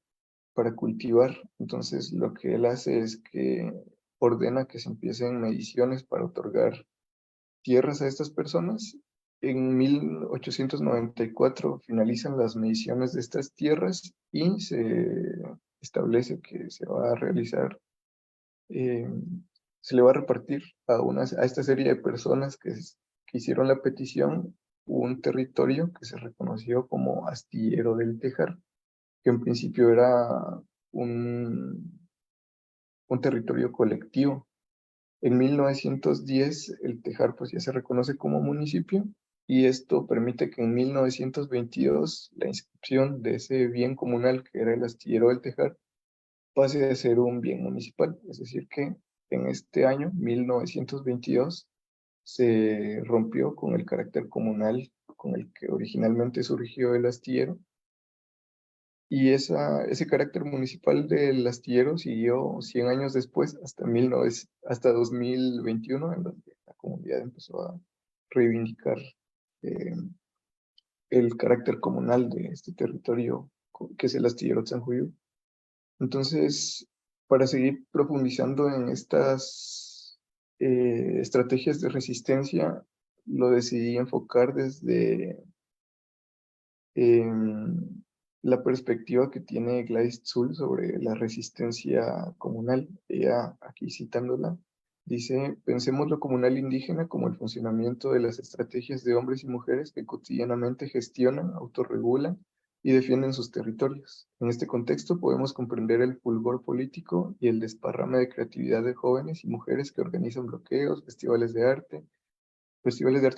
cultivar. Entonces lo que él hace es que ordena que se empiecen mediciones para otorgar tierras a estas personas. En 1894 finalizan las mediciones de estas tierras y se establece que se va a realizar, se le va a repartir a esta serie de personas que hicieron la petición un territorio que se reconoció como Astillero del Tejar, que en principio era un, un territorio colectivo. En 1910 el Tejar pues ya se reconoce como municipio y esto permite que en 1922 la inscripción de ese bien comunal que era el astillero del Tejar pase a ser un bien municipal, es decir que en este año, 1922, se rompió con el carácter comunal con el que originalmente surgió el astillero, y ese carácter municipal del astillero siguió 100 años después, hasta 2021, en donde la comunidad empezó a reivindicar eh, el carácter comunal de este territorio, que es el astillero Tzanjuyú. Entonces, para seguir profundizando en estas estrategias de resistencia, lo decidí enfocar desde la perspectiva que tiene Gladys Zull sobre la resistencia comunal. Ella, aquí citándola, dice: pensemos lo comunal indígena como el funcionamiento de las estrategias de hombres y mujeres que cotidianamente gestionan, autorregulan y defienden sus territorios. En este contexto podemos comprender el fulgor político y el desparrame de creatividad de jóvenes y mujeres que organizan bloqueos, festivales de arte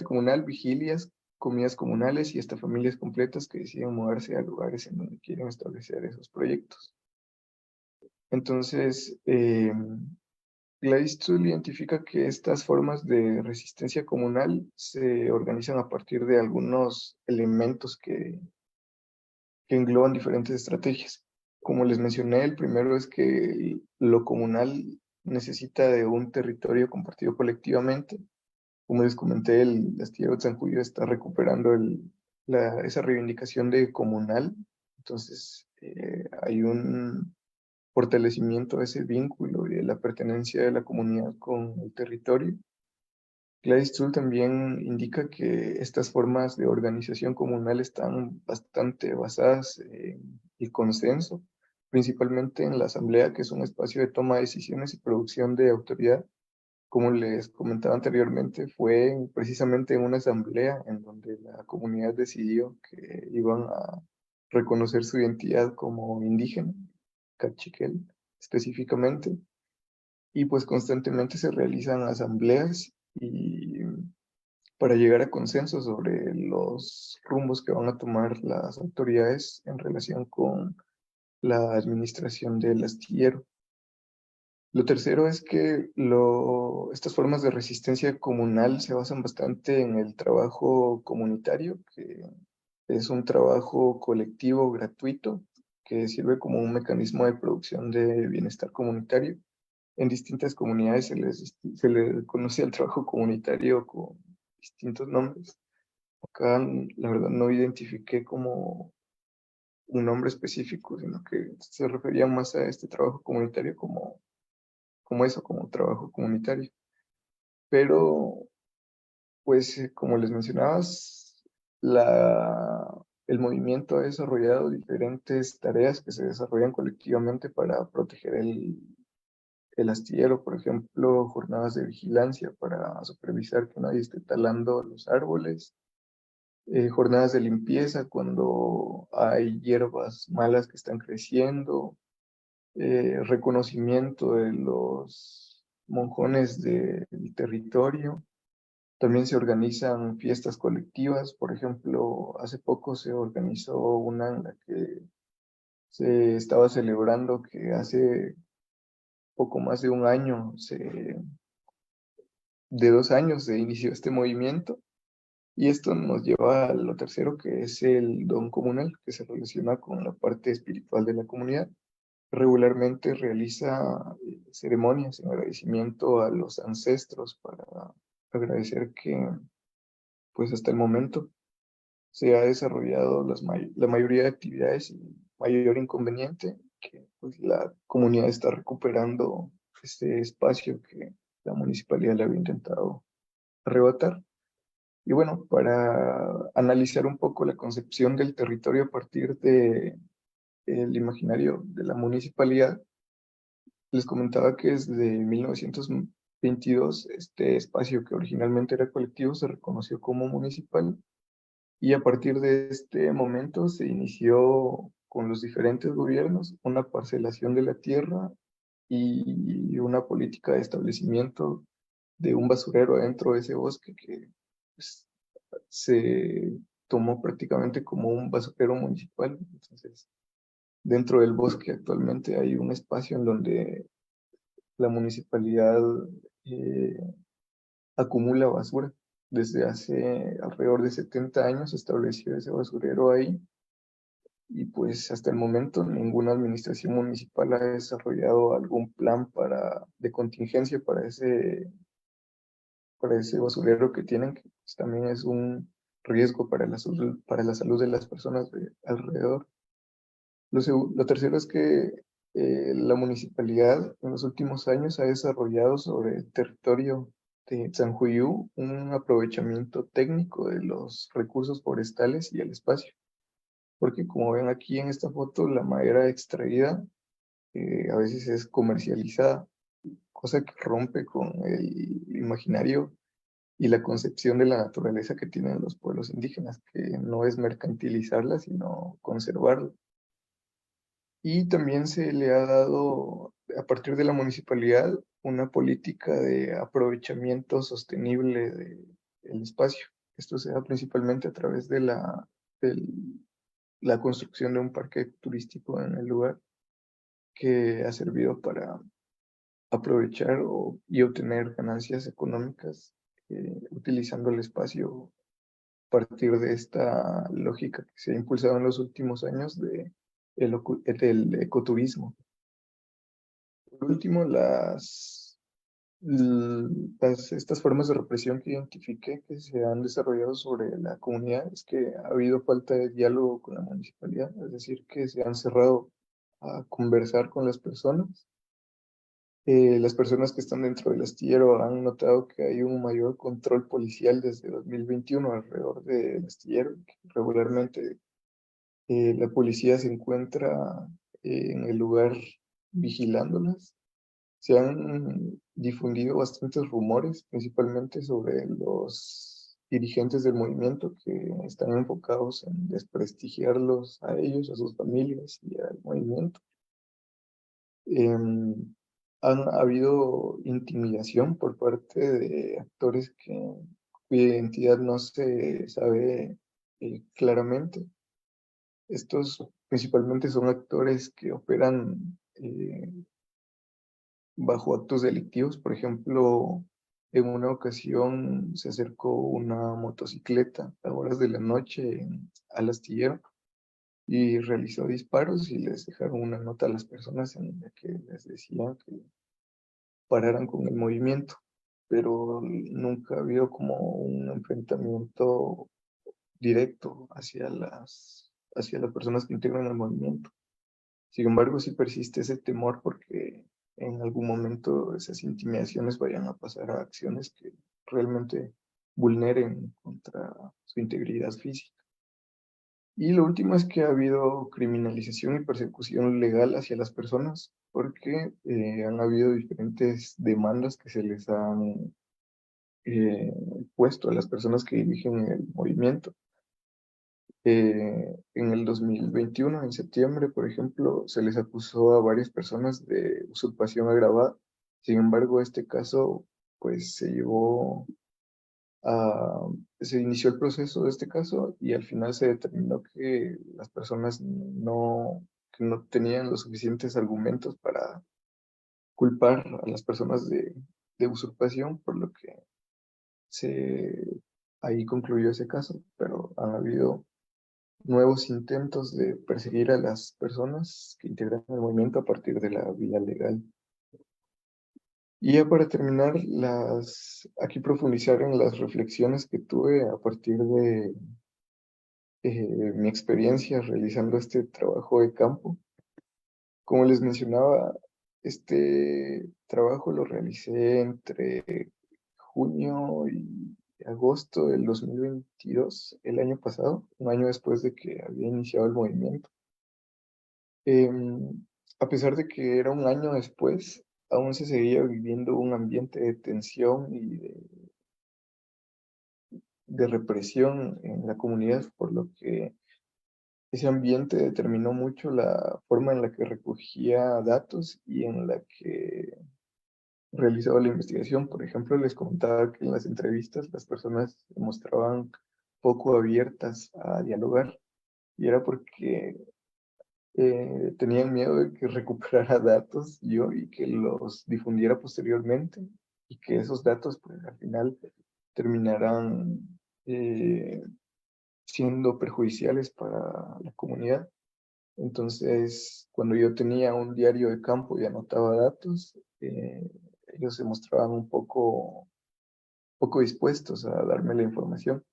comunal, vigilias, comidas comunales y hasta familias completas que deciden mudarse a lugares en donde quieren establecer esos proyectos. Entonces, Gladys Zull identifica que estas formas de resistencia comunal se organizan a partir de algunos elementos que engloban diferentes estrategias. Como les mencioné, el primero es que lo comunal necesita de un territorio compartido colectivamente. Como les comenté, el astillero Tzanjuyú está recuperando esa reivindicación de comunal. Entonces, hay un fortalecimiento de ese vínculo y de la pertenencia de la comunidad con el territorio. Gladys Zull también indica que estas formas de organización comunal están bastante basadas en el consenso, principalmente en la asamblea, que es un espacio de toma de decisiones y producción de autoridad. Como les comentaba anteriormente, fue precisamente en una asamblea en donde la comunidad decidió que iban a reconocer su identidad como indígena, cachiquel específicamente, y pues constantemente se realizan asambleas y para llegar a consensos sobre los rumbos que van a tomar las autoridades en relación con la administración del astillero. Lo tercero es que estas formas de resistencia comunal se basan bastante en el trabajo comunitario, que es un trabajo colectivo gratuito que sirve como un mecanismo de producción de bienestar comunitario. En distintas comunidades se le conoce al trabajo comunitario con distintos nombres. Acá, la verdad, no identifiqué como un nombre específico, sino que se refería más a este trabajo comunitario como trabajo comunitario. Pero, pues, como les mencionabas, el movimiento ha desarrollado diferentes tareas que se desarrollan colectivamente para proteger el astillero, por ejemplo, jornadas de vigilancia para supervisar que nadie esté talando los árboles, jornadas de limpieza cuando hay hierbas malas que están creciendo, reconocimiento de los monjones del territorio. También se organizan fiestas colectivas. Por ejemplo, hace poco se organizó una en la que se estaba celebrando que hace poco más de un año, de 2 años, se inició este movimiento. Y esto nos lleva a lo tercero, que es el don comunal, que se relaciona con la parte espiritual de la comunidad. Regularmente realiza ceremonias en agradecimiento a los ancestros para agradecer que, pues hasta el momento, se ha desarrollado la mayoría de actividades sin mayor inconveniente, que pues la comunidad está recuperando este espacio que la municipalidad le había intentado arrebatar. Y bueno, para analizar un poco la concepción del territorio a partir del imaginario de la municipalidad, les comentaba que desde 1922 este espacio que originalmente era colectivo se reconoció como municipal, y a partir de este momento se inició con los diferentes gobiernos una parcelación de la tierra y una política de establecimiento de un basurero dentro de ese bosque que, pues, se tomó prácticamente como un basurero municipal. Entonces, dentro del bosque actualmente hay un espacio en donde la municipalidad acumula basura. Desde hace alrededor de 70 años se estableció ese basurero ahí y pues hasta el momento ninguna administración municipal ha desarrollado algún plan de contingencia para ese basurero que tienen, que pues, también es un riesgo para la salud de las personas de alrededor. Lo tercero es que la municipalidad en los últimos años ha desarrollado sobre el territorio de Sanjuyú un aprovechamiento técnico de los recursos forestales y el espacio. Porque como ven aquí en esta foto, la madera extraída a veces es comercializada, cosa que rompe con el imaginario y la concepción de la naturaleza que tienen los pueblos indígenas, que no es mercantilizarla, sino conservarla. Y también se le ha dado, a partir de la municipalidad, una política de aprovechamiento sostenible del espacio. Esto se da principalmente a través de la construcción de un parque turístico en el lugar que ha servido para aprovechar y obtener ganancias económicas utilizando el espacio a partir de esta lógica que se ha impulsado en los últimos años del ecoturismo. Por último, estas formas de represión que identifiqué que se han desarrollado sobre la comunidad es que ha habido falta de diálogo con la municipalidad, es decir, que se han cerrado a conversar con las personas. Las personas que están dentro del astillero han notado que hay un mayor control policial desde 2021 alrededor del astillero, que regularmente la policía se encuentra en el lugar vigilándolas. Se han difundido bastantes rumores, principalmente sobre los dirigentes del movimiento que están enfocados en desprestigiarlos a ellos, a sus familias y al movimiento. Han habido intimidación por parte de actores cuya identidad no se sabe claramente. Estos principalmente son actores que operan bajo actos delictivos. Por ejemplo, en una ocasión se acercó una motocicleta a horas de la noche al astillero y realizó disparos y les dejaron una nota a las personas en la que les decían que pararan con el movimiento, pero nunca ha habido como un enfrentamiento directo hacia las personas que integran el movimiento. Sin embargo, sí persiste ese temor porque en algún momento esas intimidaciones vayan a pasar a acciones que realmente vulneren contra su integridad física. Y lo último es que ha habido criminalización y persecución legal hacia las personas, porque han habido diferentes demandas que se les han puesto a las personas que dirigen el movimiento. En el 2021, en septiembre, por ejemplo, se les acusó a varias personas de usurpación agravada. Sin embargo, este caso, pues se inició el proceso de este caso y al final se determinó que las personas que no tenían los suficientes argumentos para culpar a las personas de usurpación, por lo que ahí concluyó ese caso, pero han habido nuevos intentos de perseguir a las personas que integran el movimiento a partir de la vía legal. Y ya para terminar, aquí profundizar en las reflexiones que tuve a partir de mi experiencia realizando este trabajo de campo. Como les mencionaba, este trabajo lo realicé entre junio y agosto del 2022, el año pasado, un año después de que había iniciado el movimiento. A pesar de que era un año después, aún se seguía viviendo un ambiente de tensión y de represión en la comunidad, por lo que ese ambiente determinó mucho la forma en la que recogía datos y en la que realizaba la investigación. Por ejemplo, les comentaba que en las entrevistas las personas mostraban poco abiertas a dialogar. Y era porque tenían miedo de que recuperara datos yo y que los difundiera posteriormente y que esos datos pues al final terminarán siendo perjudiciales para la comunidad. Entonces, cuando yo tenía un diario de campo y anotaba datos, ellos se mostraban un poco dispuestos a darme la información,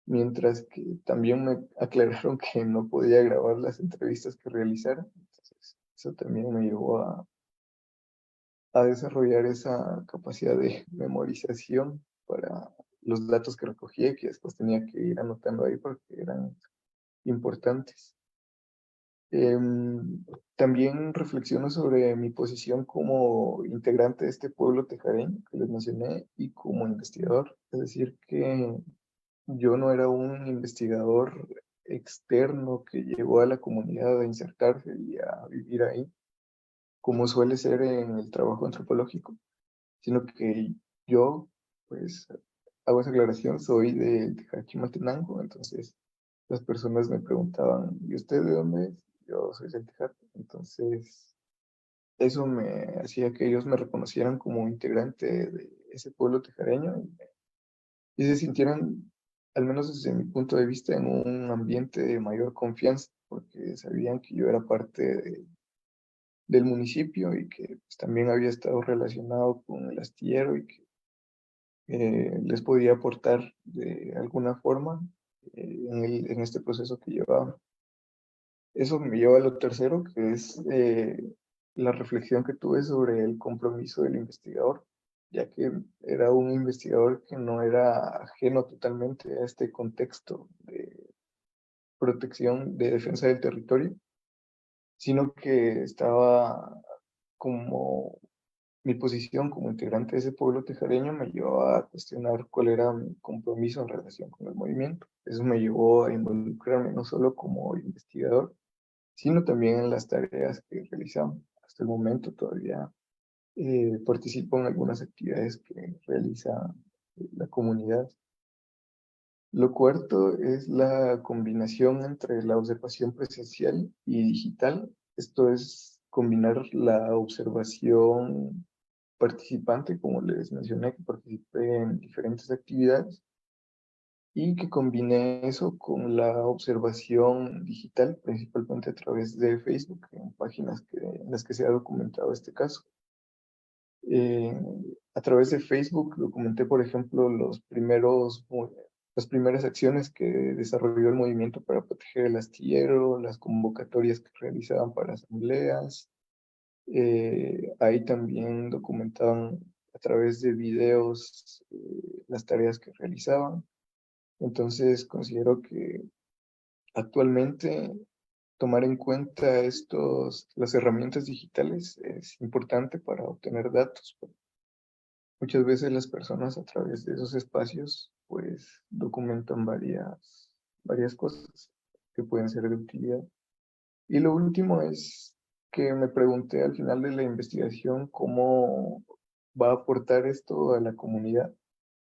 mientras que también me aclararon que no podía grabar las entrevistas que realizara. Entonces, eso también me llevó a desarrollar esa capacidad de memorización para los datos que recogía y que después tenía que ir anotando ahí porque eran importantes. También reflexiono sobre mi posición como integrante de este pueblo tejareño que les mencioné y como investigador. Es decir, que yo no era un investigador externo que llegó a la comunidad a insertarse y a vivir ahí, como suele ser en el trabajo antropológico, sino que yo, pues, hago esa aclaración, soy de Tejaquimatenango, entonces las personas me preguntaban, ¿y usted de dónde es? Yo soy del Tejate, entonces eso me hacía que ellos me reconocieran como integrante de ese pueblo tejareño y se sintieran, al menos desde mi punto de vista, en un ambiente de mayor confianza, porque sabían que yo era parte del municipio y que pues, también había estado relacionado con el astillero y que les podía aportar de alguna forma en este proceso que llevaba. Eso me lleva a lo tercero, que es la reflexión que tuve sobre el compromiso del investigador, ya que era un investigador que no era ajeno totalmente a este contexto de protección, de defensa del territorio, sino que estaba como mi posición como integrante de ese pueblo tejareño me llevó a cuestionar cuál era mi compromiso en relación con el movimiento. Eso me llevó a involucrarme no solo como investigador, sino también en las tareas que realizamos. Hasta el momento todavía participo en algunas actividades que realiza la comunidad. Lo cuarto es la combinación entre la observación presencial y digital. Esto es combinar la observación participante, como les mencioné, que participé en diferentes actividades, y que combine eso con la observación digital, principalmente a través de Facebook, en páginas en las que se ha documentado este caso. Eh, a través de Facebook documenté, por ejemplo, las primeras acciones que desarrolló el movimiento para proteger el astillero, las convocatorias que realizaban para asambleas. Ahí también documentaban a través de videos las tareas que realizaban. Entonces considero que actualmente tomar en cuenta las herramientas digitales es importante para obtener datos. Muchas veces las personas a través de esos espacios pues documentan varias cosas que pueden ser de utilidad. Y lo último es que me pregunté al final de la investigación cómo va a aportar esto a la comunidad.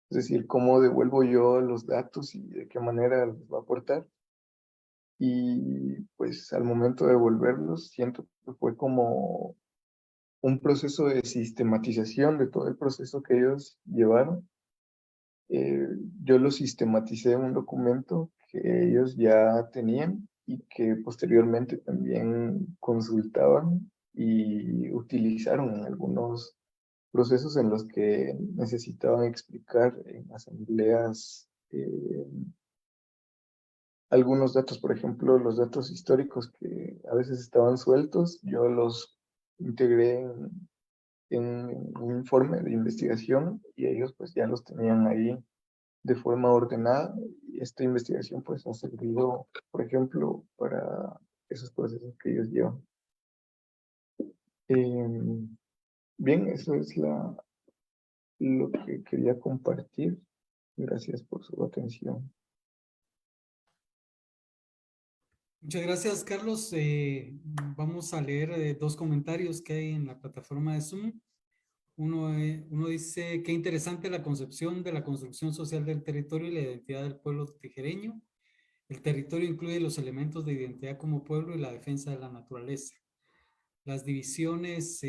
Es decir, cómo devuelvo yo los datos y de qué manera los va a aportar. Y pues al momento de devolverlos, siento que fue como un proceso de sistematización de todo el proceso que ellos llevaron. Eh, yo lo sistematicé en un documento que ellos ya tenían y que posteriormente también consultaban y utilizaron en algunos procesos en los que necesitaban explicar en asambleas algunos datos, por ejemplo, los datos históricos que a veces estaban sueltos, yo los integré en un informe de investigación y ellos pues ya los tenían ahí de forma ordenada y esta investigación pues ha servido, por ejemplo, para esos procesos que ellos llevan. Bien, eso es lo que quería compartir. Gracias por su atención. Muchas gracias, Carlos. Vamos a leer dos comentarios que hay en la plataforma de Zoom. Uno dice, qué interesante la concepción de la construcción social del territorio y la identidad del pueblo tijereño. El territorio incluye los elementos de identidad como pueblo y la defensa de la naturaleza. Las divisiones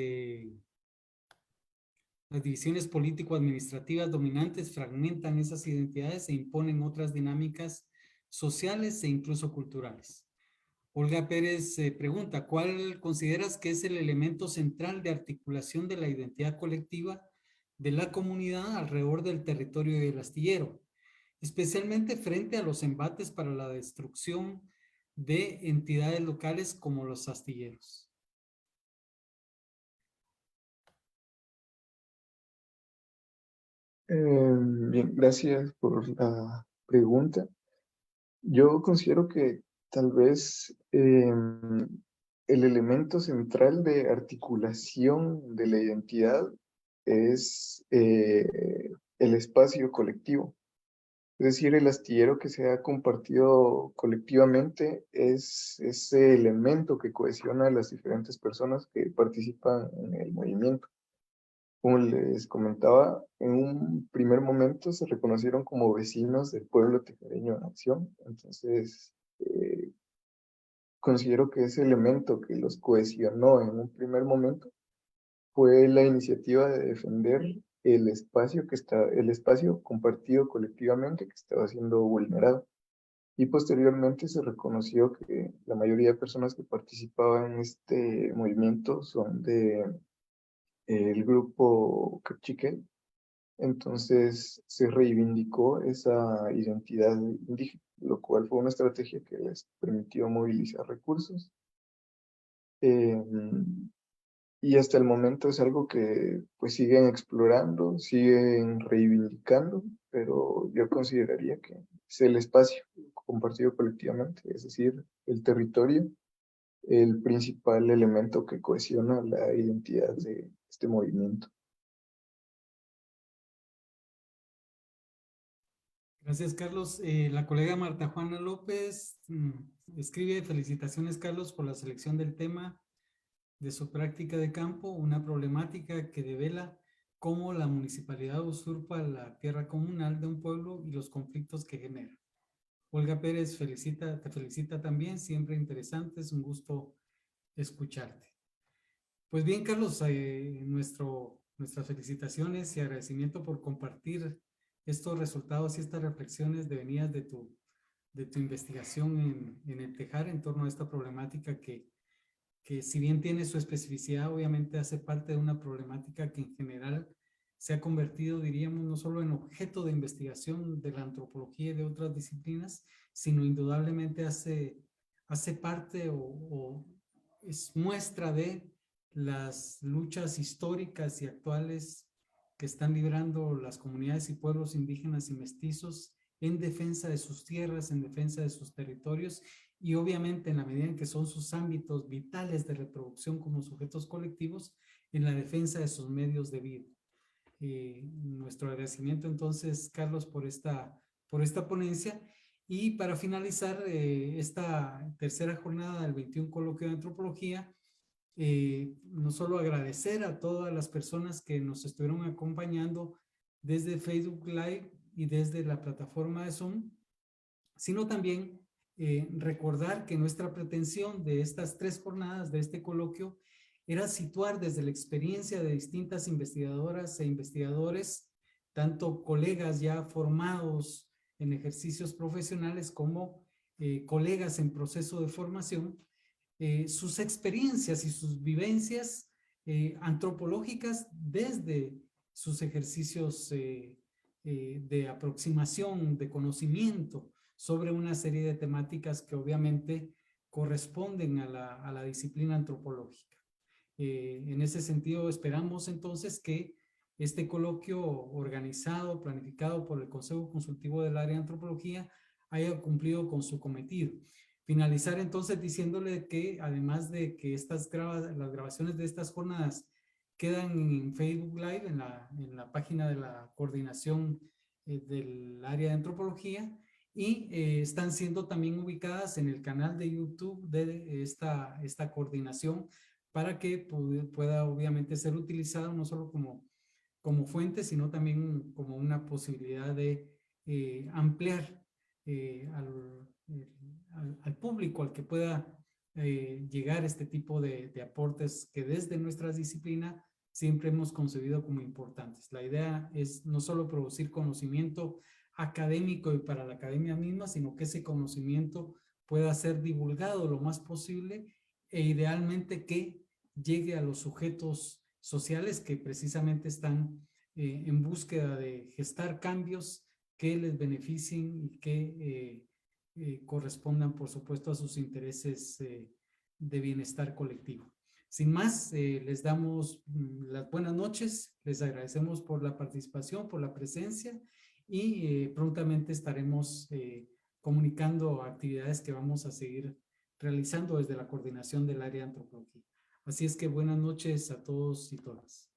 político-administrativas dominantes fragmentan esas identidades e imponen otras dinámicas sociales e incluso culturales. Olga Pérez pregunta, ¿cuál consideras que es el elemento central de articulación de la identidad colectiva de la comunidad alrededor del territorio del astillero, especialmente frente a los embates para la destrucción de entidades locales como los astilleros? Bien, gracias por la pregunta. Yo considero que tal vez el elemento central de articulación de la identidad es el espacio colectivo. Es decir, el astillero que se ha compartido colectivamente es ese elemento que cohesiona a las diferentes personas que participan en el movimiento. Como les comentaba, en un primer momento se reconocieron como vecinos del pueblo tijereño en acción. Entonces, considero que ese elemento que los cohesionó en un primer momento fue la iniciativa de defender el espacio compartido colectivamente que estaba siendo vulnerado. Y posteriormente se reconoció que la mayoría de personas que participaban en este movimiento son de el grupo Cachiquel. Entonces se reivindicó esa identidad indígena, lo cual fue una estrategia que les permitió movilizar recursos. Y hasta el momento es algo que pues siguen explorando, siguen reivindicando, pero yo consideraría que es el espacio compartido colectivamente, es decir, el territorio, el principal elemento que cohesiona la identidad de este movimiento. Gracias, Carlos. La colega Marta Juana López escribe, felicitaciones, Carlos, por la selección del tema de su práctica de campo, una problemática que devela cómo la municipalidad usurpa la tierra comunal de un pueblo y los conflictos que genera. Olga Pérez te felicita también, siempre interesante, es un gusto escucharte. Pues bien, Carlos, nuestras felicitaciones y agradecimiento por compartir estos resultados y estas reflexiones devenidas de tu investigación en el Tejar en torno a esta problemática que si bien tiene su especificidad, obviamente hace parte de una problemática que en general se ha convertido, diríamos, no solo en objeto de investigación de la antropología y de otras disciplinas, sino indudablemente hace parte o es muestra de las luchas históricas y actuales que están librando las comunidades y pueblos indígenas y mestizos en defensa de sus tierras, en defensa de sus territorios y obviamente en la medida en que son sus ámbitos vitales de reproducción como sujetos colectivos, en la defensa de sus medios de vida. Nuestro agradecimiento entonces, Carlos, por esta ponencia. Y para finalizar esta tercera jornada del 21 Coloquio de Antropología, no solo agradecer a todas las personas que nos estuvieron acompañando desde Facebook Live y desde la plataforma de Zoom, sino también recordar que nuestra pretensión de estas 3 jornadas de este coloquio era situar desde la experiencia de distintas investigadoras e investigadores, tanto colegas ya formados en ejercicios profesionales como colegas en proceso de formación, sus experiencias y sus vivencias antropológicas desde sus ejercicios de aproximación, de conocimiento sobre una serie de temáticas que obviamente corresponden a la disciplina antropológica. En ese sentido, esperamos entonces que este coloquio organizado, planificado por el Consejo Consultivo del Área de Antropología haya cumplido con su cometido. Finalizar entonces diciéndole que además de que las grabaciones de estas jornadas quedan en Facebook Live, en la página de la coordinación del área de antropología, y están siendo también ubicadas en el canal de YouTube de esta coordinación para que pueda obviamente ser utilizado no solo como como fuente, sino también como una posibilidad de ampliar al público, al que pueda llegar este tipo de aportes que desde nuestras disciplinas siempre hemos concebido como importantes. La idea es no solo producir conocimiento académico y para la academia misma, sino que ese conocimiento pueda ser divulgado lo más posible e idealmente que llegue a los sujetos sociales que precisamente están en búsqueda de gestar cambios que les beneficien y que correspondan, por supuesto, a sus intereses de bienestar colectivo. Sin más, les damos las buenas noches, les agradecemos por la participación, por la presencia y prontamente estaremos comunicando actividades que vamos a seguir realizando desde la coordinación del área de antropología. Así es que buenas noches a todos y todas.